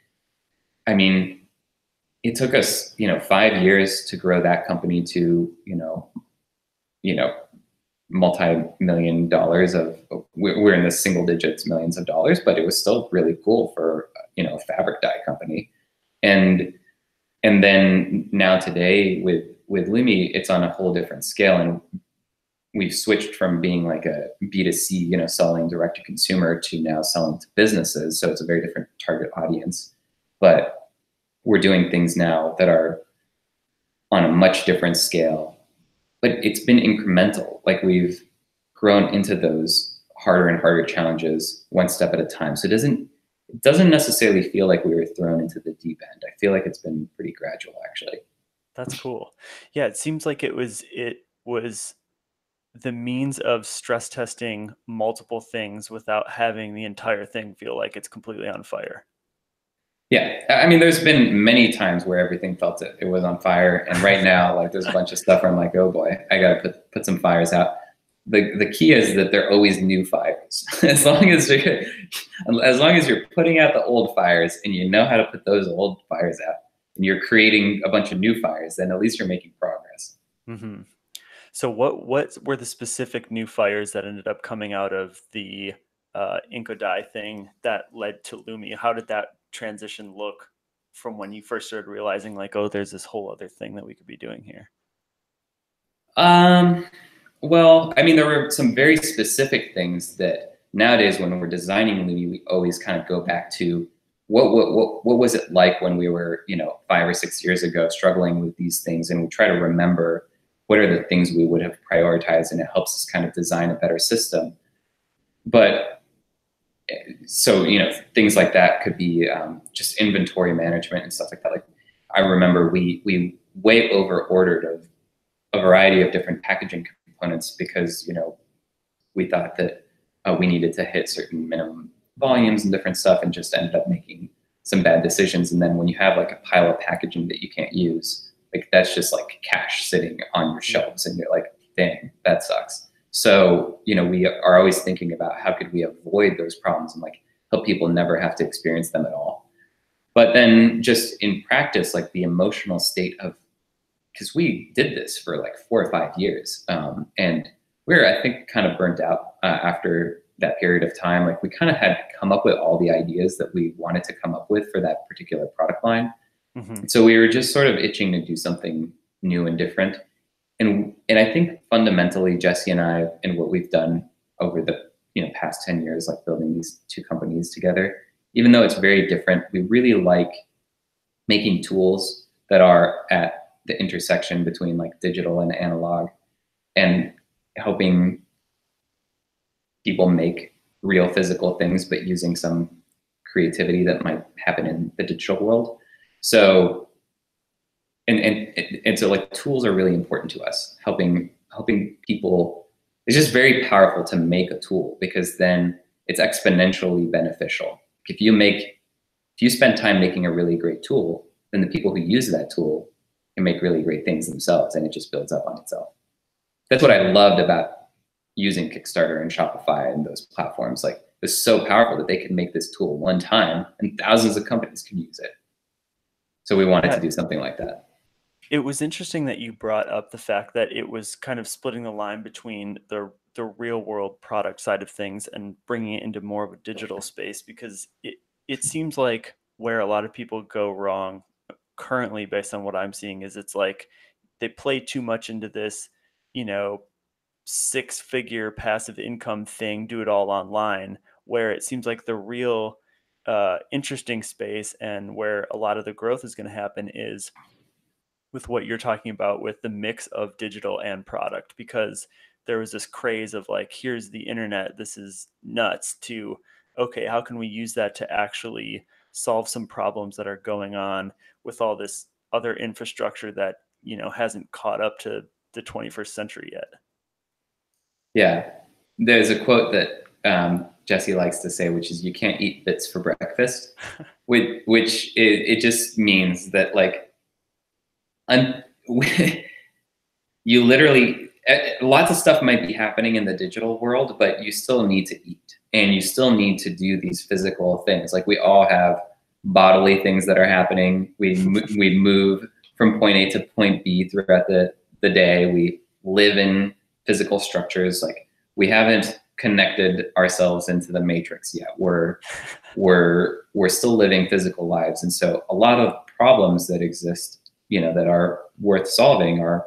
took us, you know, 5 years to grow that company to, you know, multi-million dollars of, we're in the single digits, millions of dollars, but it was still really cool for, you know, a fabric dye company. And then now today with Lumi, it's on a whole different scale. And we've switched from being like a B2C, you know, selling direct to consumer, to now selling to businesses. So it's a very different target audience, but we're doing things now that are on a much different scale, but it's been incremental. Like we've grown into those harder and harder challenges one step at a time. So it doesn't necessarily feel like we were thrown into the deep end. I feel like it's been pretty gradual, actually. That's cool. Yeah, it seems like it was the means of stress testing multiple things without having the entire thing feel like it's completely on fire. Yeah, I mean, there's been many times where everything felt it was on fire, and right now, like, there's a bunch of stuff where I'm like, oh boy, I gotta put some fires out. The key is that there are always new fires. as long as you're putting out the old fires and you know how to put those old fires out, and you're creating a bunch of new fires, then at least you're making progress. Mm-hmm. So what were the specific new fires that ended up coming out of the Inco dye thing that led to Lumi? How did that transition look from when you first started realizing like, oh, there's this whole other thing that we could be doing here? Well, I mean, there were some very specific things that nowadays when we're designing Lumi, we always kind of go back to what was it like when we were, you know, 5 or 6 years ago struggling with these things, and we try to remember what are the things we would have prioritized, and it helps us kind of design a better system. But so, you know, things like that could be just inventory management and stuff like that. Like I remember we way over ordered a variety of different packaging components because, you know, we thought that we needed to hit certain minimum volumes and different stuff, and just ended up making some bad decisions. And then when you have like a pile of packaging that you can't use, like that's just like cash sitting on your shelves, and you're like, dang, that sucks. So, you know, we are always thinking about how could we avoid those problems and like help people never have to experience them at all. But then just in practice, like the emotional state of, because we did this for like 4 or 5 years, and we were, I think, kind of burnt out after that period of time. Like we kind of had come up with all the ideas that we wanted to come up with for that particular product line. Mm-hmm. So we were just sort of itching to do something new and different. And I think fundamentally, Jesse and I, and what we've done over the, you know, past 10 years, like building these two companies together, even though it's very different, we really like making tools that are at the intersection between like digital and analog, and helping people make real physical things, but using some creativity that might happen in the digital world. So, and so like tools are really important to us, helping people. It's just very powerful to make a tool, because then it's exponentially beneficial. If you spend time making a really great tool, then the people who use that tool can make really great things themselves, and it just builds up on itself. That's what I loved about using Kickstarter and Shopify and those platforms. Like, it was so powerful that they could make this tool one time and thousands of companies can use it. So we wanted to do something like that. It was interesting that you brought up the fact that it was kind of splitting the line between the real world product side of things and bringing it into more of a digital space, because it seems like where a lot of people go wrong currently, based on what I'm seeing, is it's like they play too much into this, you know, 6-figure passive income thing, do it all online, where it seems like the real interesting space and where a lot of the growth is going to happen is with what you're talking about with the mix of digital and product, because there was this craze of like, here's the internet, this is nuts, to, okay, how can we use that to actually solve some problems that are going on with all this other infrastructure that, you know, hasn't caught up to the 21st century yet. Yeah. There's a quote that Jesse likes to say, which is, you can't eat bits for breakfast, which it just means that like, you literally, lots of stuff might be happening in the digital world, but you still need to eat, and you still need to do these physical things. Like, we all have bodily things that are happening. We move from point A to point B throughout the day. We live in physical structures. Like, we haven't connected ourselves into the matrix yet. We're still living physical lives. And so a lot of problems that exist, you know, that are worth solving are,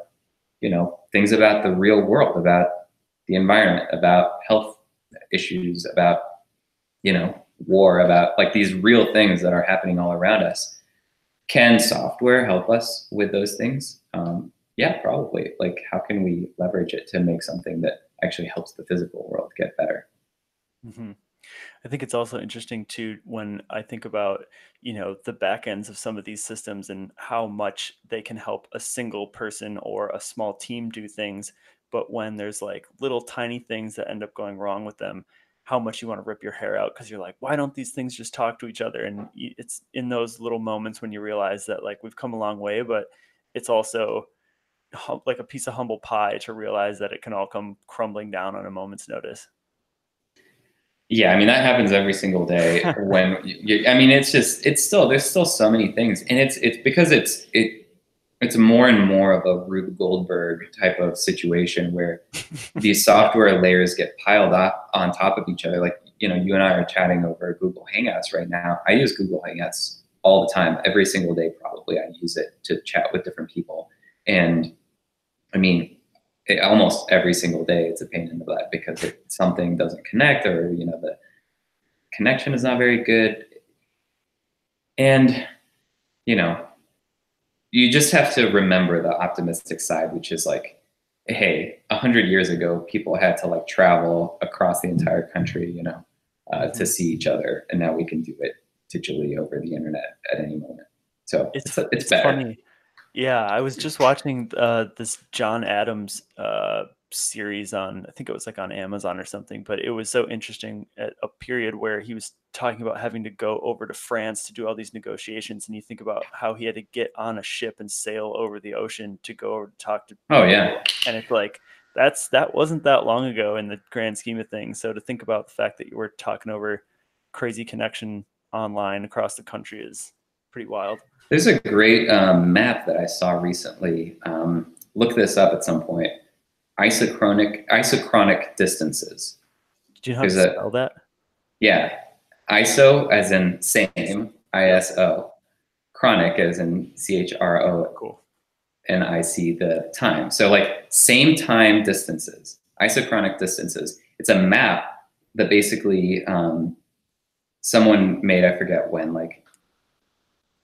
you know, things about the real world, about the environment, about health issues, about, you know, war, about like these real things that are happening all around us. Can software help us with those things? Yeah, probably. Like, how can we leverage it to make something that actually helps the physical world get better? Mm-hmm. I think it's also interesting too, when I think about, you know, the back ends of some of these systems and how much they can help a single person or a small team do things. But when there's like little tiny things that end up going wrong with them, how much you want to rip your hair out, because you're like, why don't these things just talk to each other? And it's in those little moments when you realize that like we've come a long way, but it's also like a piece of humble pie to realize that it can all come crumbling down on a moment's notice. Yeah, I mean, that happens every single day. When I mean, it's still, there's still so many things, and it's because it's more and more of a Rube Goldberg type of situation where these software layers get piled up on top of each other. Like, you know, you and I are chatting over Google Hangouts right now. I use Google Hangouts all the time, every single day probably. I use it to chat with different people, and I mean, almost every single day it's a pain in the butt because something doesn't connect, or, you know, the connection is not very good. And, you know, you just have to remember the optimistic side, which is like, hey, 100 years ago, people had to like travel across the entire country, you know, to see each other. And now we can do it digitally over the internet at any moment. So it's better. Funny. Yeah, I was just watching this John Adams series on, I think it was like on Amazon or something, but it was so interesting at a period where he was talking about having to go over to France to do all these negotiations. And you think about how he had to get on a ship and sail over the ocean to go over to talk to Oh people. yeah. And it's like, that wasn't that long ago in the grand scheme of things. So to think about the fact that you were talking over crazy connection online across the country is pretty wild. There's a great map that I saw recently. Look this up at some point. Isochronic distances. Do you know how to There's a spell that? yeah, iso as in same, Yep. ISO, chronic as in CHRO, Cool. and I see the time. So like same time distances, isochronic distances. It's a map that basically someone made, I forget when, like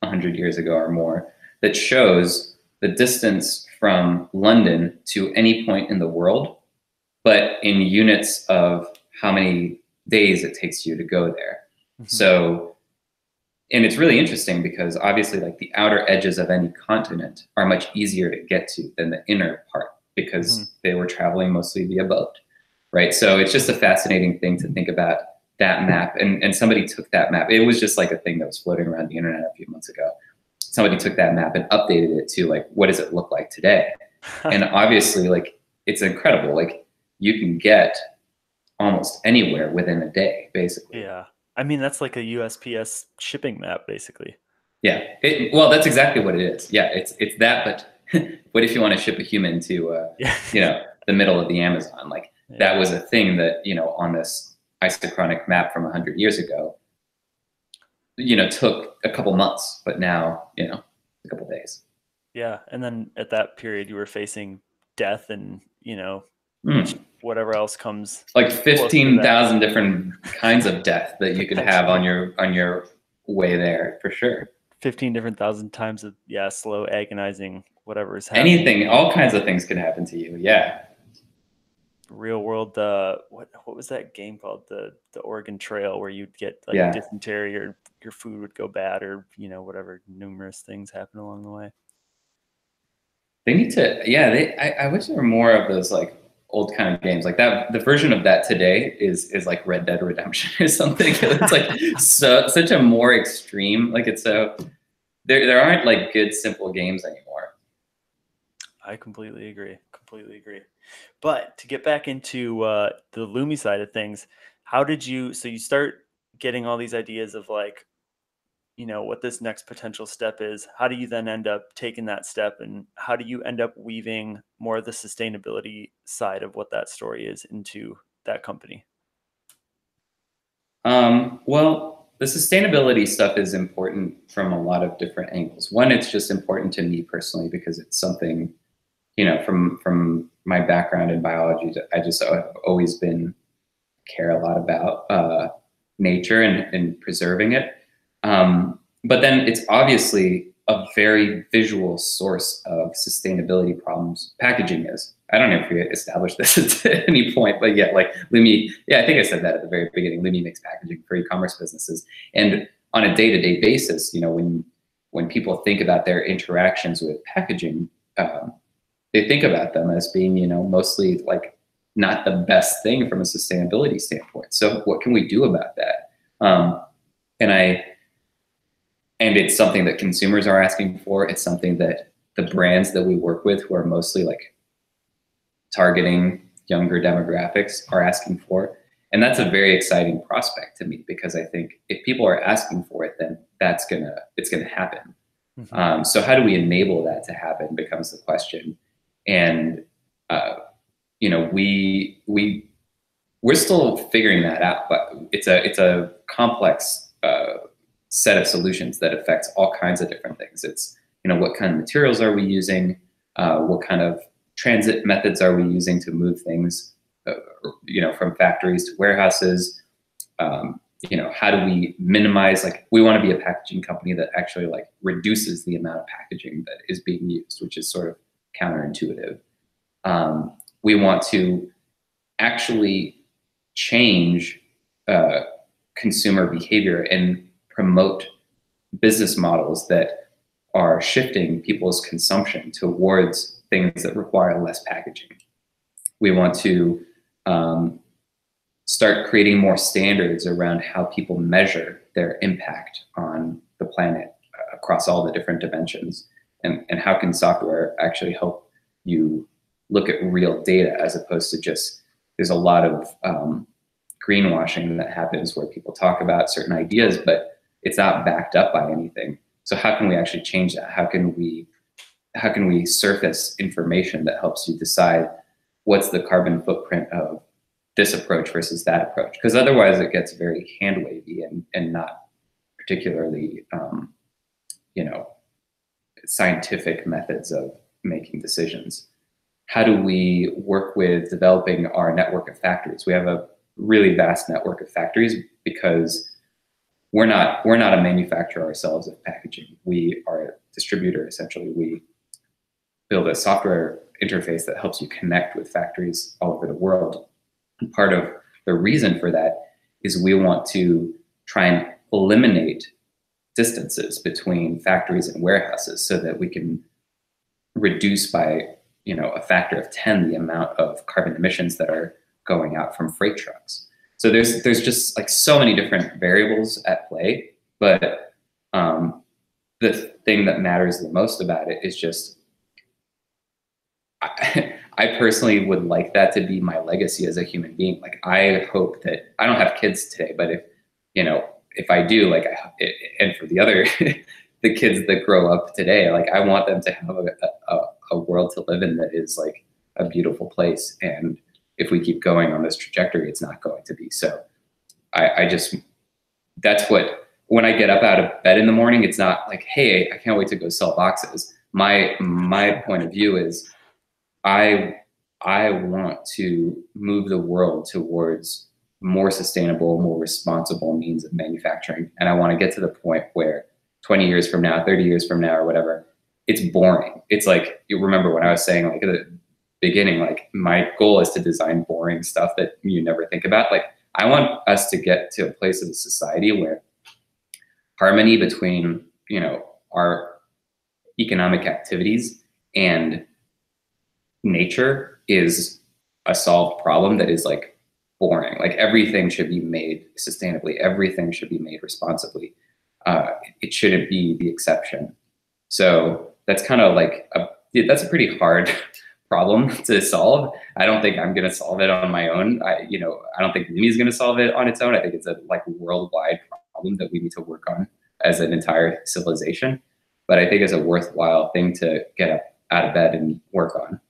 100 years ago or more, that shows the distance from London to any point in the world, but in units of how many days it takes you to go there. Mm-hmm. So, and it's really interesting because obviously like the outer edges of any continent are much easier to get to than the inner part because they were traveling mostly via boat, right? So it's just a fascinating thing to think about that map. And somebody took that map. It was just like a thing that was floating around the internet a few months ago. Somebody took that map and updated it to like, what does it look like today? And obviously like, it's incredible. Like you can get almost anywhere within a day, basically. Yeah. I mean, that's like a USPS shipping map, basically. Yeah. Well, that's exactly what it is. Yeah. It's that, but what if you want to ship a human to, Yeah. you know, the middle of the Amazon? Like Yeah. that was a thing that, you know, on this isochronic map from 100 years ago, you know, took a couple months, but now, you know, a couple days. Yeah. And then at that period, you were facing death and, you know, Mm. whatever else comes Like close to that. 15,000 different kinds of death that you could have on your way there for sure. 15 different thousand times of, yeah, slow, agonizing, whatever is happening. Anything, all kinds of things could happen to you. Yeah. Real world, what was that game called? The Oregon Trail, where you'd get like Yeah. dysentery or your food would go bad, or you know, whatever numerous things happen along the way. They need to, yeah, I wish there were more of those like old kind of games like that. The version of that today is like Red Dead Redemption or something. It's like such a more extreme, like it's so, there aren't like good, simple games anymore. I completely agree. Completely agree. But to get back into the Lumi side of things, how did you? So you start getting all these ideas of like, you know, what this next potential step is. How do you then end up taking that step, and how do you end up weaving more of the sustainability side of what that story is into that company? Well, the sustainability stuff is important from a lot of different angles. One, it's just important to me personally because it's something, you know, from my background in biology, I just have always been care a lot about nature and preserving it. But then it's obviously a very visual source of sustainability problems. Packaging is. I don't know if we established this at any point, but yeah, like Lumi, yeah, I think I said that at the very beginning. Lumi makes packaging for e-commerce businesses. And on a day-to-day basis, you know, when people think about their interactions with packaging, they think about them as being, you know, mostly like not the best thing from a sustainability standpoint. So what can we do about that? And it's something that consumers are asking for. It's something that the brands that we work with, who are mostly like targeting younger demographics, are asking for. And that's a very exciting prospect to me because I think if people are asking for it, then it's gonna happen. Mm-hmm. So how do we enable that to happen becomes the question. And you know, we're still figuring that out, but it's a complex set of solutions that affects all kinds of different things. It's, you know, what kind of materials are we using? What kind of transit methods are we using to move things, you know, from factories to warehouses? You know, how do we minimize, like, we want to be a packaging company that actually like reduces the amount of packaging that is being used, which is sort of counterintuitive. We want to actually change consumer behavior and promote business models that are shifting people's consumption towards things that require less packaging. We want to start creating more standards around how people measure their impact on the planet across all the different dimensions. And how can software actually help you look at real data, as opposed to just, there's a lot of greenwashing that happens where people talk about certain ideas, but it's not backed up by anything. So how can we actually change that? How can we surface information that helps you decide what's the carbon footprint of this approach versus that approach? Because otherwise it gets very hand wavy and not particularly, scientific methods of making decisions. How do we work with developing our network of factories? We have a really vast network of factories because we're not a manufacturer ourselves of packaging. We are a distributor, essentially. We build a software interface that helps you connect with factories all over the world. And part of the reason for that is we want to try and eliminate distances between factories and warehouses so that we can reduce by a factor of 10 the amount of carbon emissions that are going out from freight trucks. So there's just like so many different variables at play, but the thing that matters the most about it is just, I personally would like that to be my legacy as a human being. Like, I hope that, I don't have kids today, but if I do, like, and for the other, the kids that grow up today, like, I want them to have a world to live in that is like a beautiful place. And if we keep going on this trajectory, it's not going to be. So that's what, when I get up out of bed in the morning, it's not like, hey, I can't wait to go sell boxes. My point of view is I want to move the world towards more sustainable, more responsible means of manufacturing. And I want to get to the point where 20 years from now, 30 years from now, or whatever, it's boring. It's like, you remember when I was saying, like, at the beginning, like, my goal is to design boring stuff that you never think about. Like, I want us to get to a place of a society where harmony between, our economic activities and nature is a solved problem that is like boring. Like, everything should be made sustainably. Everything should be made responsibly. It shouldn't be the exception. So that's kind of like that's a pretty hard problem to solve. I don't think I'm going to solve it on my own. I don't think Lumi is going to solve it on its own. I think it's a worldwide problem that we need to work on as an entire civilization. But I think it's a worthwhile thing to get up out of bed and work on.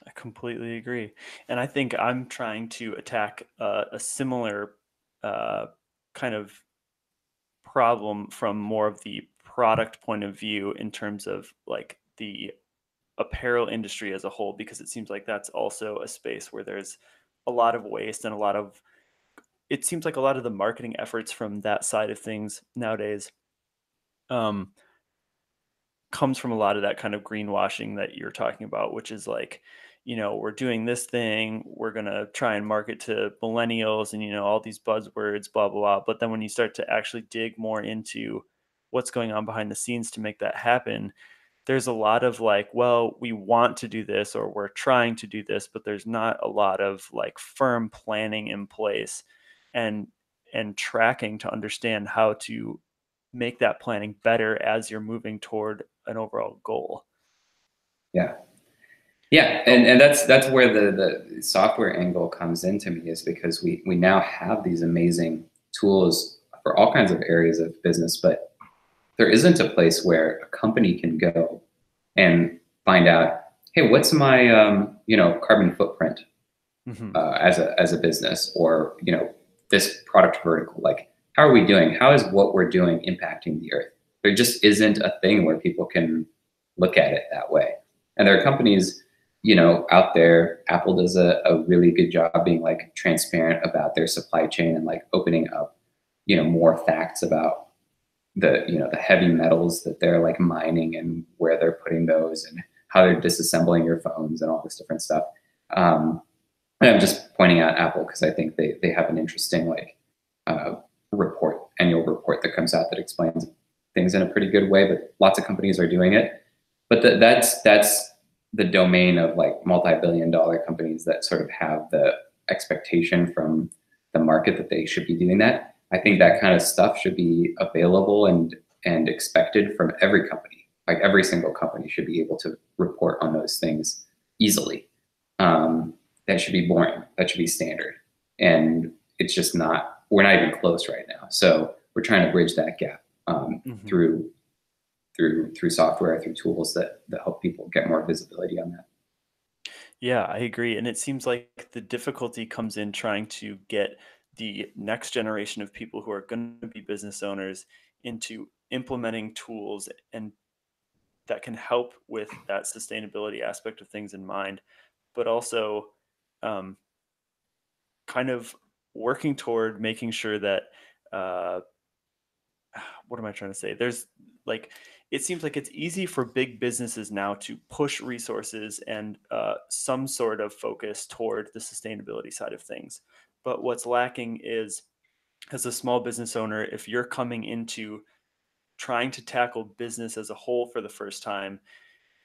I completely agree. And I think I'm trying to attack a similar kind of problem from more of the product point of view, in terms of like the apparel industry as a whole, because it seems like that's also a space where there's a lot of waste and it seems like a lot of the marketing efforts from that side of things nowadays comes from a lot of that kind of greenwashing that you're talking about, which is like, we're doing this thing, we're going to try and market to millennials and, all these buzzwords, blah, blah, blah. But then when you start to actually dig more into what's going on behind the scenes to make that happen, there's a lot of like, well, we want to do this, or we're trying to do this, but there's not a lot of like firm planning in place and tracking to understand how to make that planning better as you're moving toward an overall goal. Yeah, and that's where the software angle comes into me, is because we now have these amazing tools for all kinds of areas of business, but there isn't a place where a company can go and find out, hey, what's my carbon footprint as a business, or this product vertical, like, how are we doing? How is what we're doing impacting the earth? There just isn't a thing where people can look at it that way. And there are companies out there. Apple does a really good job being like transparent about their supply chain and like opening up, more facts about the heavy metals that they're like mining and where they're putting those and how they're disassembling your phones and all this different stuff. And I'm just pointing out Apple because I think they have an interesting annual report that comes out that explains things in a pretty good way, but lots of companies are doing it. But that's the domain of like multi-billion-dollar companies that sort of have the expectation from the market that they should be doing that. I think that kind of stuff should be available and expected from every company. Like every single company should be able to report on those things easily. That should be boring. That should be standard. And it's just not. We're not even close right now. So we're trying to bridge that gap through software, through tools that help people get more visibility on that. Yeah, I agree. And it seems like the difficulty comes in trying to get the next generation of people who are going to be business owners into implementing tools and that can help with that sustainability aspect of things in mind, but also um, kind of working toward making sure that uh, what am I trying to say? There's like, it seems like it's easy for big businesses now to push resources and some sort of focus toward the sustainability side of things. But what's lacking is, as a small business owner, if you're coming into trying to tackle business as a whole for the first time,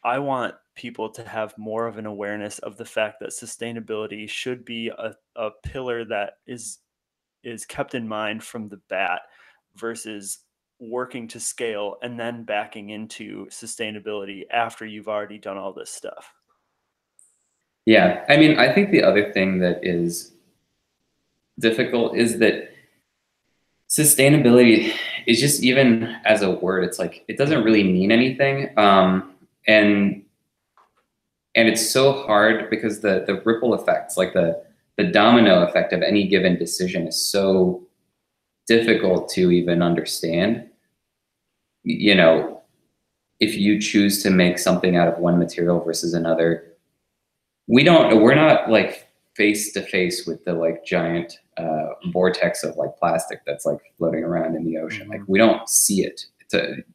I want people to have more of an awareness of the fact that sustainability should be a pillar that is kept in mind from the bat versus working to scale and then backing into sustainability after you've already done all this stuff. Yeah, I mean, I think the other thing that is difficult is that sustainability is just, even as a word, it's like it doesn't really mean anything, and it's so hard because the ripple effects, like the domino effect of any given decision, is so difficult to even understand. You know, if you choose to make something out of one material versus another, we're not like face to face with the like giant vortex of like plastic that's like floating around in the ocean. Like Hmm. we don't see it.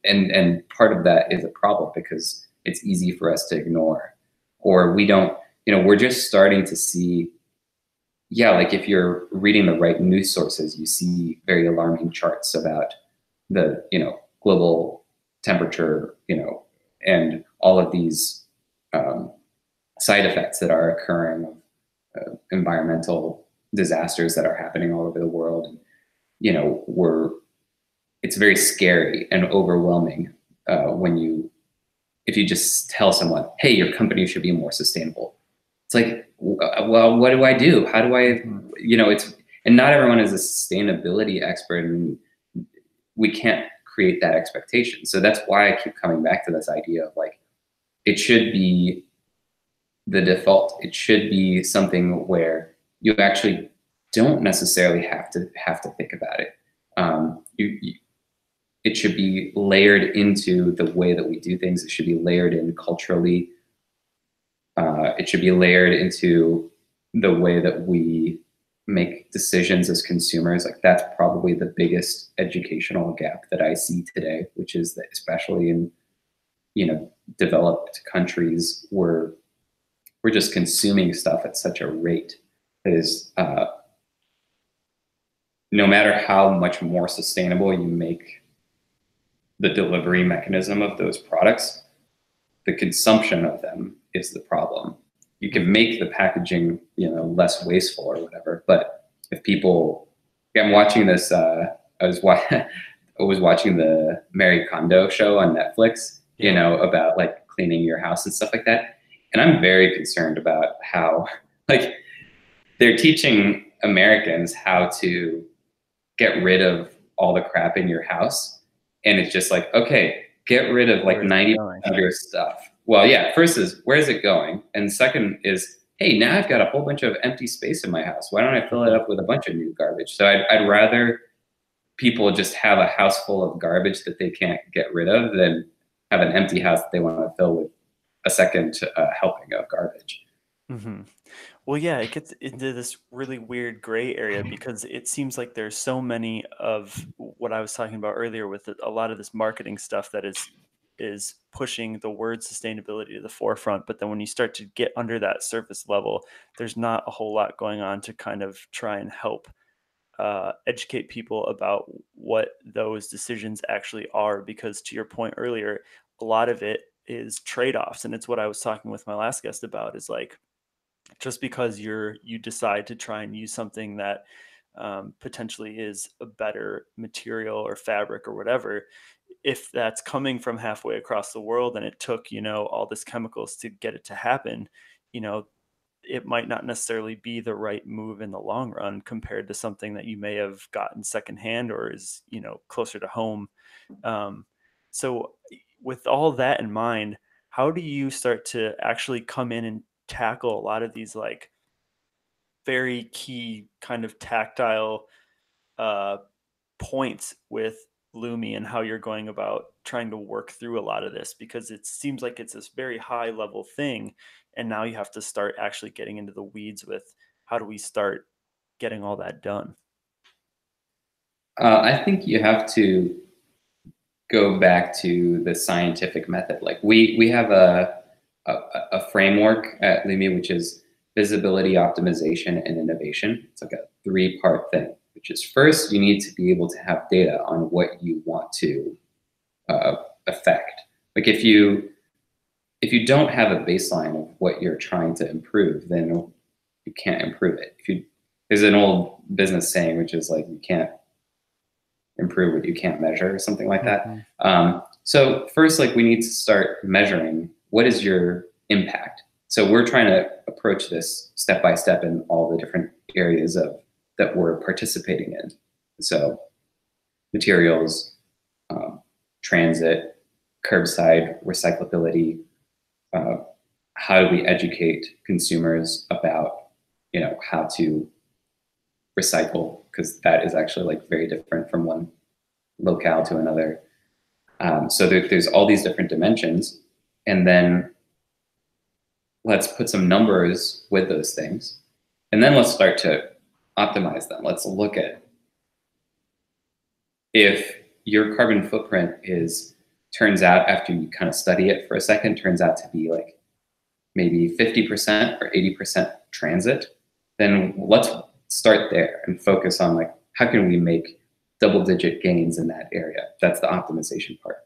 And part of that is a problem because it's easy for us to ignore, or we don't. We're just starting to see. Yeah, like if you're reading the right news sources, you see very alarming charts about the global temperature, and all of these um, side effects that are occurring of environmental disasters that are happening all over the world. And, we're it's very scary and overwhelming when if you just tell someone, "Hey, your company should be more sustainable." It's like, well, what do I do? How do I, Hmm. it's, and not everyone is a sustainability expert, and we can't create that expectation. So that's why I keep coming back to this idea of like, it should be the default. It should be something where you actually don't necessarily have to think about it. It should be layered into the way that we do things. It should be layered in culturally. It should be layered into the way that we make decisions as consumers. Like that's probably the biggest educational gap that I see today, which is that especially in developed countries, we're just consuming stuff at such a rate that is no matter how much more sustainable you make the delivery mechanism of those products, the consumption of them is the problem. You can make the packaging, less wasteful or whatever, but if people, I'm watching this. I was watching the Marie Kondo show on Netflix, Yeah. about like cleaning your house and stuff like that, and I'm very concerned about how like they're teaching Americans how to get rid of all the crap in your house, and it's just like, okay, get rid of like Where's it 90% going? of your stuff. Well, yeah, first is where's it going? And second is, hey, now I've got a whole bunch of empty space in my house. Why don't I fill it Mhm. up with a bunch of new garbage? So I'd rather people just have a house full of garbage that they can't get rid of than have an empty house that they want to fill with a second helping of garbage. Mhm. Well, yeah, it gets into this really weird gray area because it seems like there's so many of what I was talking about earlier with a lot of this marketing stuff that is pushing the word sustainability to the forefront. But then when you start to get under that surface level, there's not a whole lot going on to kind of try and help educate people about what those decisions actually are, because to your point earlier, a lot of it is trade-offs, and it's what I was talking with my last guest about, is like, just because you decide to try and use something that potentially is a better material or fabric or whatever, if that's coming from halfway across the world and it took, all this chemicals to get it to happen, you know, it might not necessarily be the right move in the long run compared to something that you may have gotten secondhand or is, closer to home. Um, so, with all that in mind, how do you start to actually come in and tackle a lot of these like very key kind of tactile uh, points with Lumi, and how you're going about trying to work through a lot of this, because it seems like it's this very high level thing, and now you have to start actually getting into the weeds with how do we start getting all that done. I think you have to go back to the scientific method. Like we have a framework at Lumi, which is visibility, optimization, and innovation. It's like a three-part thing, which is first, you need to be able to have data on what you want to affect. Like if you don't have a baseline of what you're trying to improve, then you can't improve it. There's an old business saying, which is like, you can't improve what you can't measure, or something like that. So first, like, we need to start measuring what is your impact. So we're trying to approach this step by step in all the different areas that we're participating in. So materials, transit, curbside, recyclability. How do we educate consumers about, how to recycle? Because that is actually like very different from one locale to another. So there's all these different dimensions, and then let's put some numbers with those things, and then let's start to optimize them. Let's look at if your carbon footprint turns out, after you kind of study it for a second, turns out to be like maybe 50% or 80% transit, then let's start there and focus on like, how can we make double-digit gains in that area? That's the optimization part.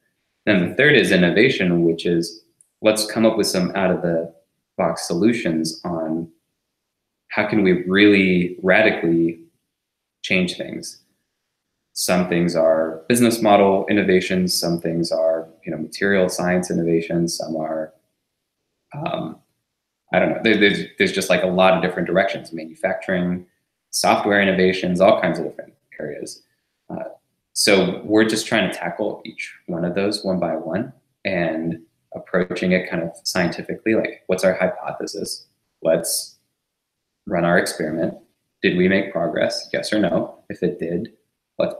Then the third is innovation, which is let's come up with some out-of-the-box solutions on how can we really radically change things. Some things are business model innovations, some things are material science innovations, some are I don't know. There's just like a lot of different directions: manufacturing, software innovations, all kinds of different areas. So we're just trying to tackle each one of those one by one and approaching it kind of scientifically. Like, what's our hypothesis? Let's run our experiment. Did we make progress? Yes or no? If it did, let's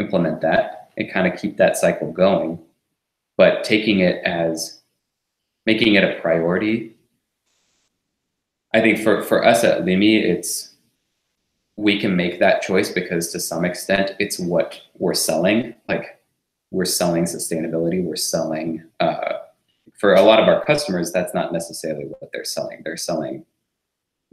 implement that and kind of keep that cycle going. But making it a priority. I think for us at Lumi, we can make that choice because to some extent it's what we're selling. Like, we're selling sustainability. We're selling, for a lot of our customers, that's not necessarily what they're selling. They're selling,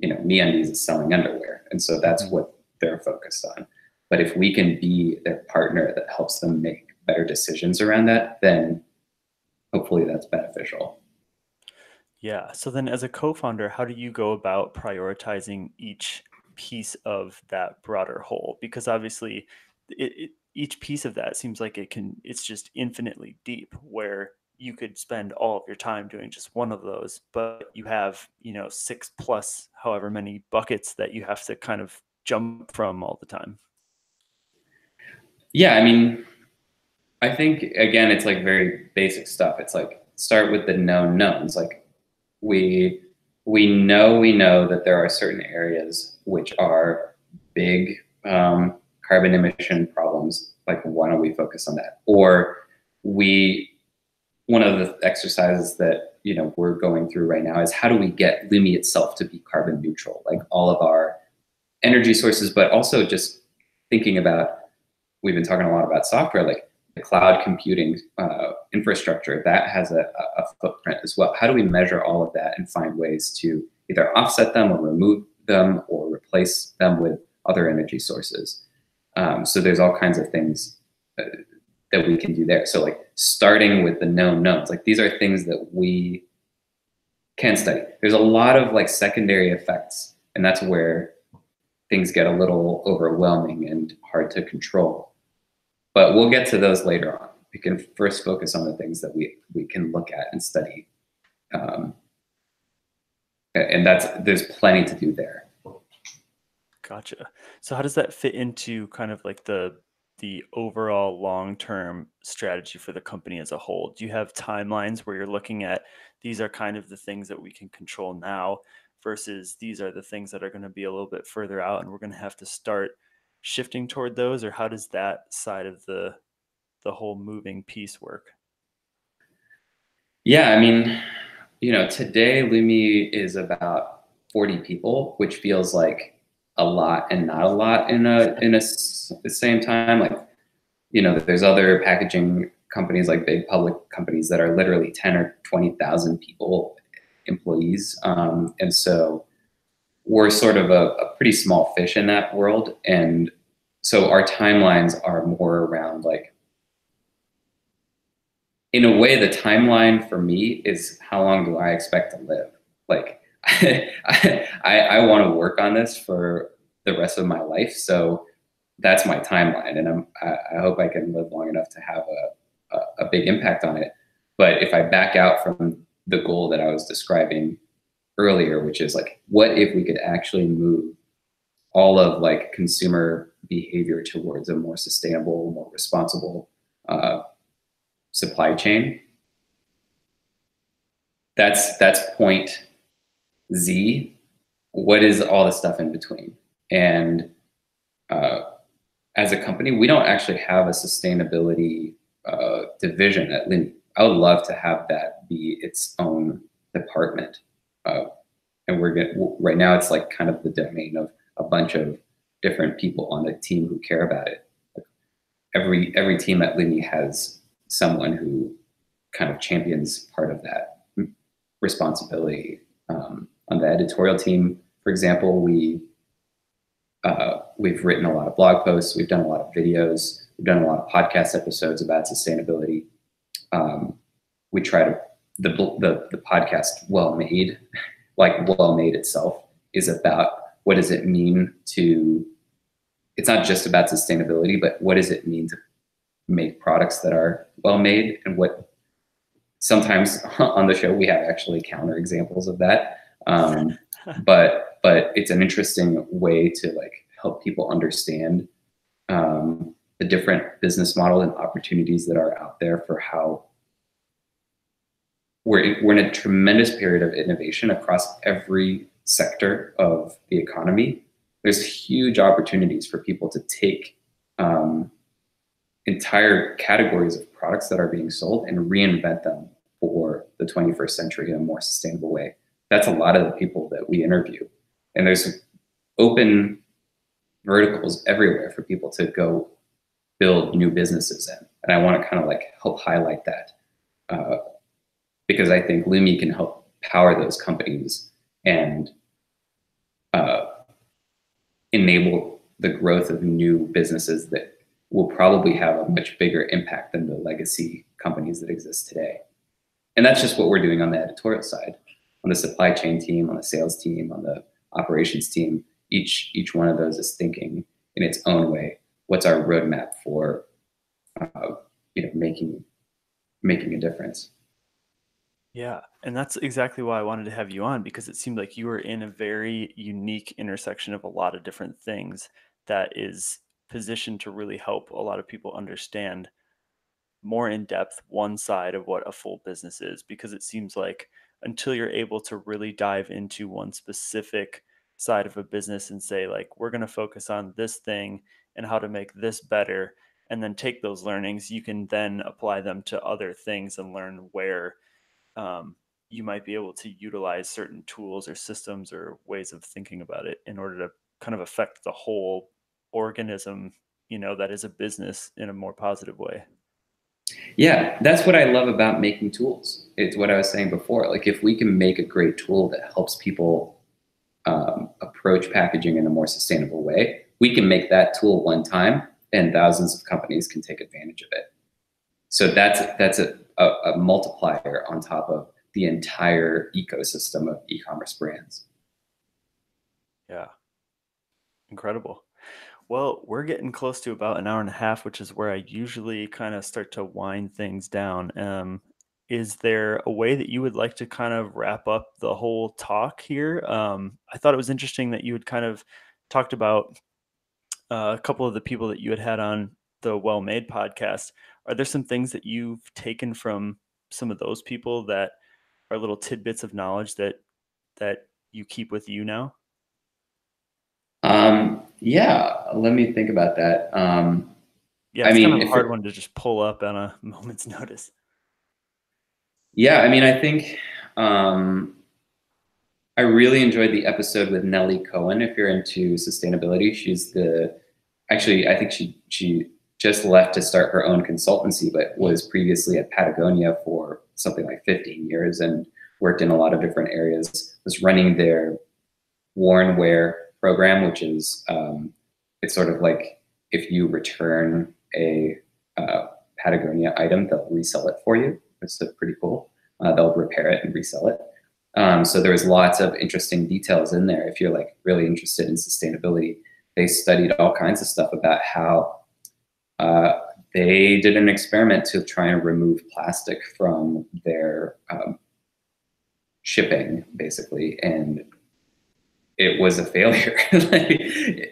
MeUndies is selling underwear. And so that's what they're focused on. But if we can be their partner that helps them make better decisions around that, then hopefully that's beneficial. Yeah. So then, as a co-founder, how do you go about prioritizing each piece of that broader whole? Because obviously, each piece of that seems like it's just infinitely deep, where you could spend all of your time doing just one of those, but you have, 6 plus however many buckets that you have to kind of jump from all the time. Yeah, I mean, I think, again, it's like very basic stuff. It's like, start with the known knowns. Like, we know that there are certain areas which are big carbon emission problems. Like, why don't we focus on that? Or one of the exercises that we're going through right now is, how do we get Lumi itself to be carbon neutral? Like, all of our energy sources, but also just thinking about, we've been talking a lot about software, like the cloud computing infrastructure, that has a footprint as well. How do we measure all of that and find ways to either offset them or remove them or replace them with other energy sources. So there's all kinds of things that we can do there. So like starting with the known knowns, like these are things that we can study. There's a lot of like secondary effects, and that's where things get a little overwhelming and hard to control. But we'll get to those later on. We can first focus on the things that we can look at and study. And there's plenty to do there. Gotcha. So how does that fit into kind of like the overall long-term strategy for the company as a whole? Do you have timelines where you're looking at these are kind of the things that we can control now versus these are the things that are going to be a little bit further out and we're going to have to start shifting toward those? Or how does that side of the whole moving piece work? Yeah, I mean, today Lumi is about 40 people, which feels like a lot and not a lot in the same time. Like, there's other packaging companies, like big public companies, that are literally 10 or 20,000 people, employees. And so we're sort of a pretty small fish in that world. And so our timelines are more around like, in a way, the timeline for me is how long do I expect to live? Like, I want to work on this for the rest of my life. So that's my timeline. And I hope I can live long enough to have a big impact on it. But if I back out from the goal that I was describing earlier, which is like, what if we could actually move all of like consumer behavior towards a more sustainable, more responsible supply chain? That's point Z. What is all the stuff in between? And as a company, we don't actually have a sustainability division at Lumi. I would love to have that be its own department. And right now it's like kind of the domain of a bunch of different people on the team who care about it. Every team at Lumi has someone who kind of champions part of that responsibility. On the editorial team, for example, we've written a lot of blog posts, we've done a lot of videos, we've done a lot of podcast episodes about sustainability. We try to, the podcast Well Made, like Well Made itself, is about what does it mean to, it's not just about sustainability, but what does it mean to make products that are well made, and what sometimes on the show we have actually counter examples of that. But it's an interesting way to like help people understand the different business models and opportunities that are out there for how we're in a tremendous period of innovation across every sector of the economy. There's huge opportunities for people to take entire categories of products that are being sold and reinvent them for the 21st century in a more sustainable way. That's a lot of the people that we interview. And there's open verticals everywhere for people to go build new businesses in. And I want to kind of like help highlight that because I think Lumi can help power those companies and enable the growth of new businesses that will probably have a much bigger impact than the legacy companies that exist today. And that's just what we're doing on the editorial side. On the supply chain team, on the sales team, on the operations team, each one of those is thinking in its own way, what's our roadmap for making a difference. Yeah, and that's exactly why I wanted to have you on, because it seemed like you were in a very unique intersection of a lot of different things that is positioned to really help a lot of people understand more in depth one side of what a full business is, because it seems like until you're able to really dive into one specific side of a business and say like, we're going to focus on this thing and how to make this better, and then take those learnings, you can then apply them to other things and learn where you might be able to utilize certain tools or systems or ways of thinking about it in order to kind of affect the whole organism, that is a business, in a more positive way. Yeah, that's what I love about making tools. It's what I was saying before. Like if we can make a great tool that helps people approach packaging in a more sustainable way, we can make that tool one time and thousands of companies can take advantage of it. So that's a multiplier on top of the entire ecosystem of e-commerce brands. Yeah, incredible. Well, we're getting close to about an hour and a half, which is where I usually kind of start to wind things down. Is there a way that you would like to kind of wrap up the whole talk here? I thought it was interesting that you had kind of talked about a couple of the people that you had on the Well Made podcast. Are there some things that you've taken from some of those people that are little tidbits of knowledge that you keep with you now? Yeah, let me think about that. Yeah, I it's kind mean, of a if hard one to just pull up on a moment's notice. yeah, I mean, I think I really enjoyed the episode with Nellie Cohen. If you're into sustainability, actually, I think she just left to start her own consultancy, but was previously at Patagonia for something like 15 years and worked in a lot of different areas. Was running their worn wear program, which is it's sort of like if you return a Patagonia item, they'll resell it for you. It's pretty cool. They'll repair it and resell it. So there's lots of interesting details in there. If you're like really interested in sustainability, they studied all kinds of stuff about how they did an experiment to try and remove plastic from their shipping, basically, and it was a failure.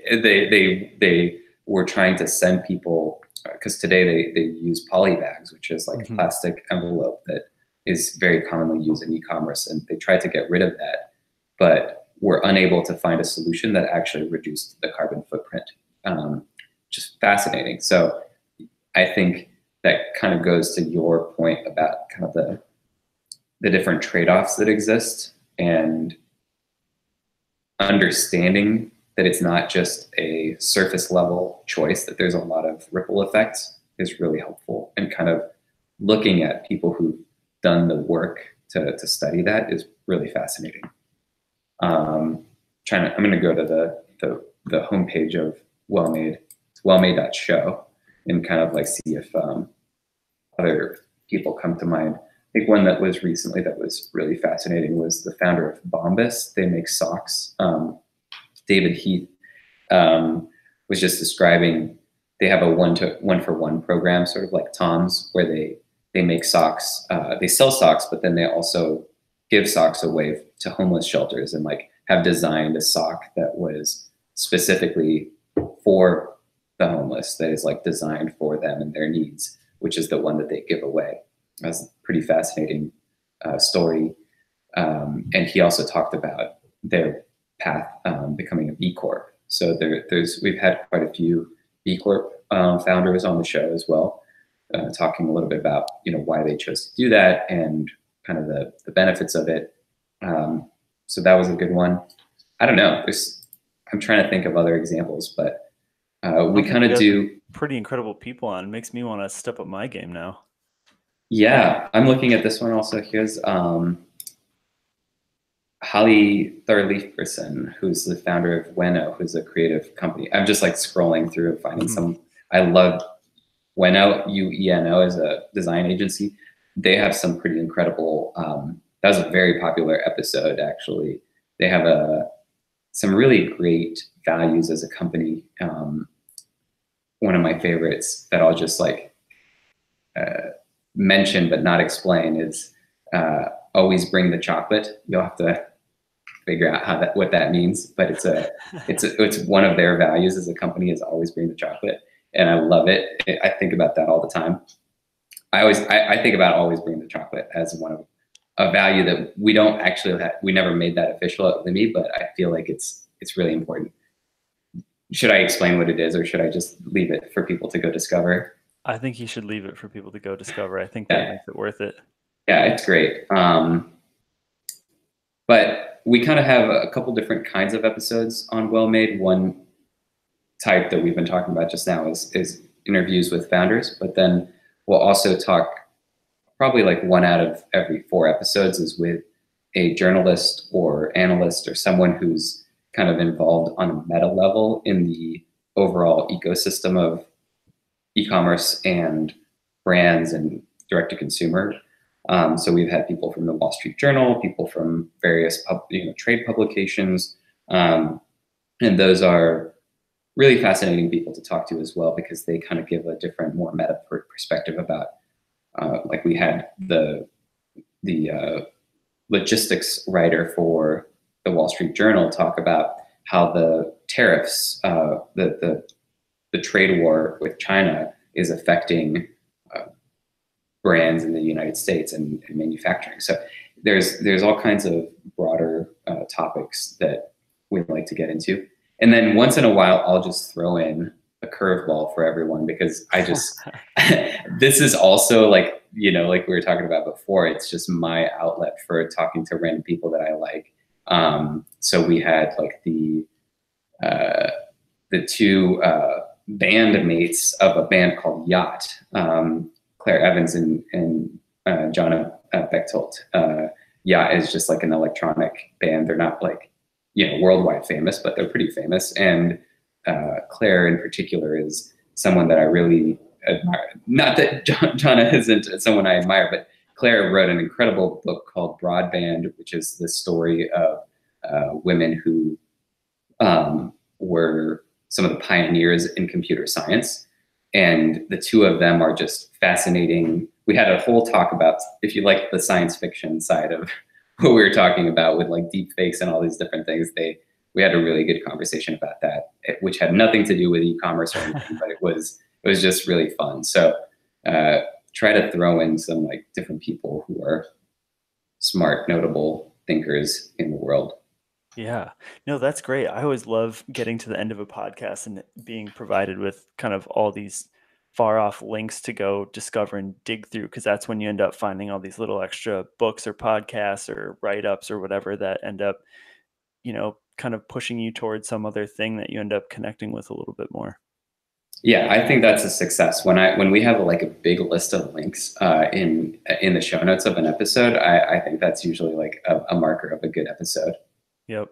They were trying to send people, because today they use poly bags, which is like a plastic envelope that is very commonly used in e-commerce, and they tried to get rid of that, but were unable to find a solution that actually reduced the carbon footprint. Just fascinating. So I think that kind of goes to your point about kind of the different trade-offs that exist, and understanding that it's not just a surface level choice, that there's a lot of ripple effects is really helpful. And kind of looking at people who've done the work to study that is really fascinating. I'm going to go to the homepage of Well Made. It's wellmade.show, and kind of like see if other people come to mind. I think one that was recently that was really fascinating was the founder of Bombas. They make socks. David Heath was just describing, they have a one-for-one program, sort of like Tom's, where they make socks. They sell socks, but then they also give socks away to homeless shelters, and like have designed a sock that was specifically for the homeless, that is like designed for them and their needs, which is the one that they give away. That's a pretty fascinating story. And he also talked about their path becoming a B Corp. So we've had quite a few B Corp founders on the show as well, talking a little bit about why they chose to do that and kind of the benefits of it. So that was a good one. I don't know. I'm trying to think of other examples, but we kind of do pretty incredible people on. It makes me want to step up my game now. Yeah, I'm looking at this one also. Here's Holly Thorleifsson, who's the founder of Weno, who's a creative company. I'm just like scrolling through and finding some. I love Weno, UENO, is a design agency. They have some pretty incredible. That was a very popular episode, actually. They have some really great values as a company. One of my favorites that I'll just like mention but not explain is always bring the chocolate. You'll have to figure out what that means, but it's one of their values as a company, is always bring the chocolate, and I love it. I think about that all the time. I think about always bring the chocolate as one of a value that we don't actually have. We never made that official at Lumi, but I feel like it's really important. Should I explain what it is, or should I just leave it for people to go discover? I think you should leave it for people to go discover. I think that makes it worth it. Yeah, it's great. But we kind of have a couple different kinds of episodes on Well Made. One type that we've been talking about just now is interviews with founders, but then we'll also talk, probably like 1 out of every 4 episodes is with a journalist or analyst or someone who's kind of involved on a meta level in the overall ecosystem of e-commerce and brands and direct to consumer. So we've had people from the Wall Street Journal, people from various trade publications, and those are really fascinating people to talk to as well, because they kind of give a different, more meta perspective about, like we had the logistics writer for the Wall Street Journal talk about how the tariffs, the trade war with China is affecting brands in the United States and manufacturing. So there's all kinds of broader topics that we'd like to get into. And then once in a while, I'll just throw in a curveball for everyone, because I just, this is also like, like we were talking about before, it's just my outlet for talking to random people that I like. So we had like the two bandmates of a band called Yacht, Claire Evans and John Bechtold. Yacht is just like an electronic band. They're not like, worldwide famous, but they're pretty famous. And Claire in particular is someone that I really admire. Not that John isn't someone I admire, but Claire wrote an incredible book called Broadband, which is the story of women who were some of the pioneers in computer science. And the two of them are just fascinating. We had a whole talk about, if you like the science fiction side of what we were talking about with like deep fakes and all these different things, we had a really good conversation about that, which had nothing to do with e-commerce or anything, but it was just really fun. So try to throw in some like different people who are smart, notable thinkers in the world. Yeah, no, that's great. I always love getting to the end of a podcast and being provided with kind of all these far off links to go discover and dig through, because that's when you end up finding all these little extra books or podcasts or write-ups or whatever that end up, kind of pushing you towards some other thing that you end up connecting with a little bit more. Yeah, I think that's a success. When we have like a big list of links in the show notes of an episode, I think that's usually like a marker of a good episode. Yep.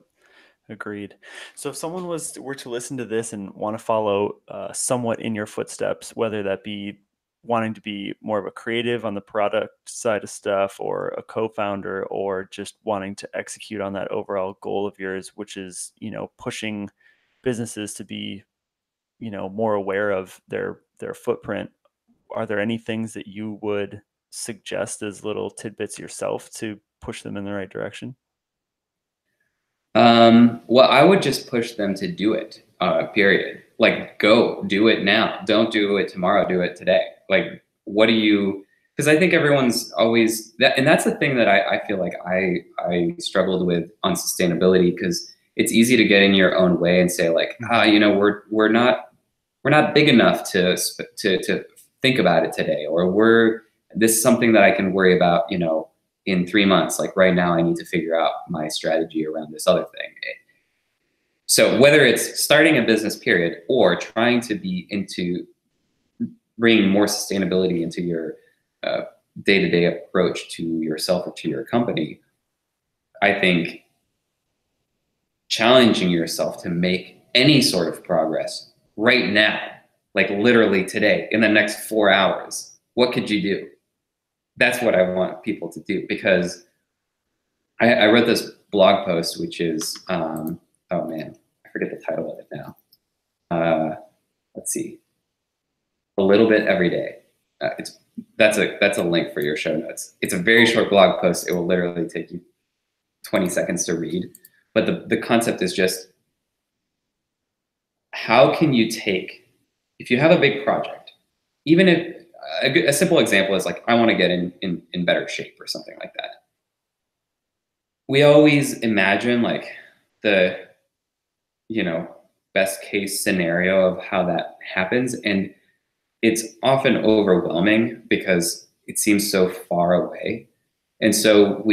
Agreed. So if someone were to listen to this and want to follow somewhat in your footsteps, whether that be wanting to be more of a creative on the product side of stuff, or a co-founder, or just wanting to execute on that overall goal of yours, which is, pushing businesses to be, more aware of their footprint, are there any things that you would suggest as little tidbits yourself to push them in the right direction? Well, I would just push them to do it, period. Like, go do it now. Don't do it tomorrow, do it today. Like, because I think everyone's always that, and that's the thing that I feel like I struggled with on sustainability, because it's easy to get in your own way and say like, we're not big enough to think about it today, or this is something that I can worry about, in 3 months. Like right now, I need to figure out my strategy around this other thing. So whether it's starting a business period or trying to be into bringing more sustainability into your day-to-day approach to yourself or to your company, I think challenging yourself to make any sort of progress right now, like literally today, in the next 4 hours, what could you do? That's what I want people to do, because I wrote this blog post, which is, oh man, I forget the title of it now. Let's see, a little bit every day. That's a link for your show notes. It's a very short blog post. It will literally take you 20 seconds to read. But the concept is just, how can you if you have a big project, even if, a simple example is like, I want to get in better shape or something like that. We always imagine like the, best case scenario of how that happens. And it's often overwhelming because it seems so far away. And so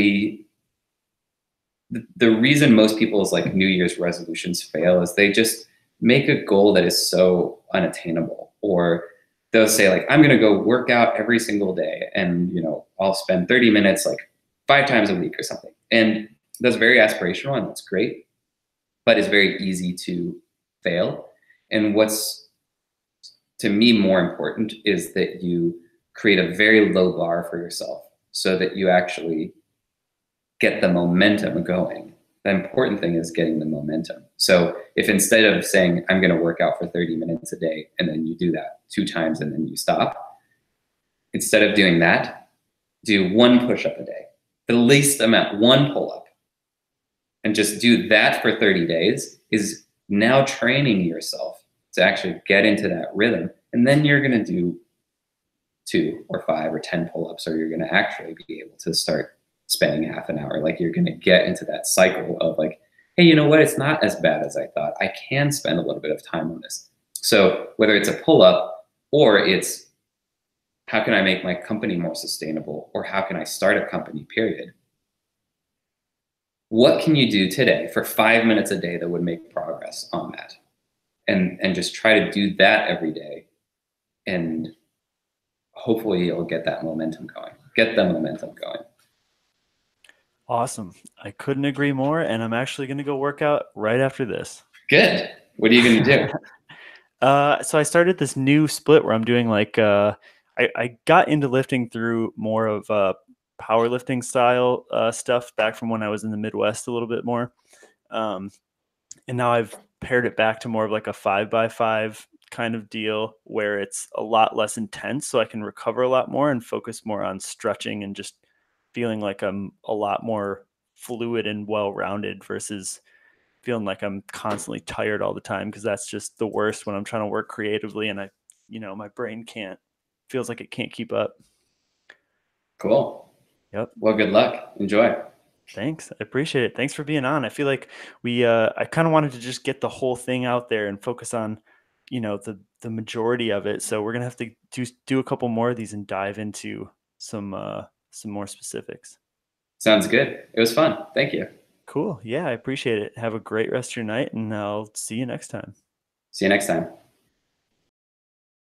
the reason most people's like New Year's resolutions fail is they just make a goal that is so unattainable, or they'll say like, I'm going to go work out every single day, and I'll spend 30 minutes like 5 times a week or something. And that's very aspirational, and that's great, but it's very easy to fail. And what's to me more important is that you create a very low bar for yourself so that you actually get the momentum going. The important thing is getting the momentum. So if instead of saying, I'm going to work out for 30 minutes a day, and then you do that 2 times and then you stop, instead of doing that, do 1 push-up a day, the least amount, 1 pull-up, and just do that for 30 days is now training yourself to actually get into that rhythm. And then you're going to do 2 or 5 or 10 pull-ups, or you're going to actually be able to start spending half an hour. Like, you're going to get into that cycle of like, hey, you know what? It's not as bad as I thought. I can spend a little bit of time on this. So whether it's a pull-up or it's how can I make my company more sustainable, or how can I start a company, period. What can you do today for 5 minutes a day that would make progress on that? And just try to do that every day. And hopefully you'll get that momentum going. Get the momentum going. Awesome. I couldn't agree more. And I'm actually going to go work out right after this. Good. What are you going to do? So I started this new split where I'm doing like, I got into lifting through more of powerlifting style stuff back from when I was in the Midwest a little bit more. And now I've paired it back to more of like a 5x5 kind of deal where it's a lot less intense, so I can recover a lot more and focus more on stretching and just feeling like I'm a lot more fluid and well-rounded versus feeling like I'm constantly tired all the time, because that's just the worst when I'm trying to work creatively and my brain feels like it can't keep up. Cool. Yep. Well, good luck. Enjoy. Thanks. I appreciate it. Thanks for being on. I feel like I kind of wanted to just get the whole thing out there and focus on, the majority of it. So we're going to have to do a couple more of these and dive into some more specifics. Sounds good. It was fun. Thank you. Cool. Yeah, I appreciate it. Have a great rest of your night, and I'll see you next time. See you next time.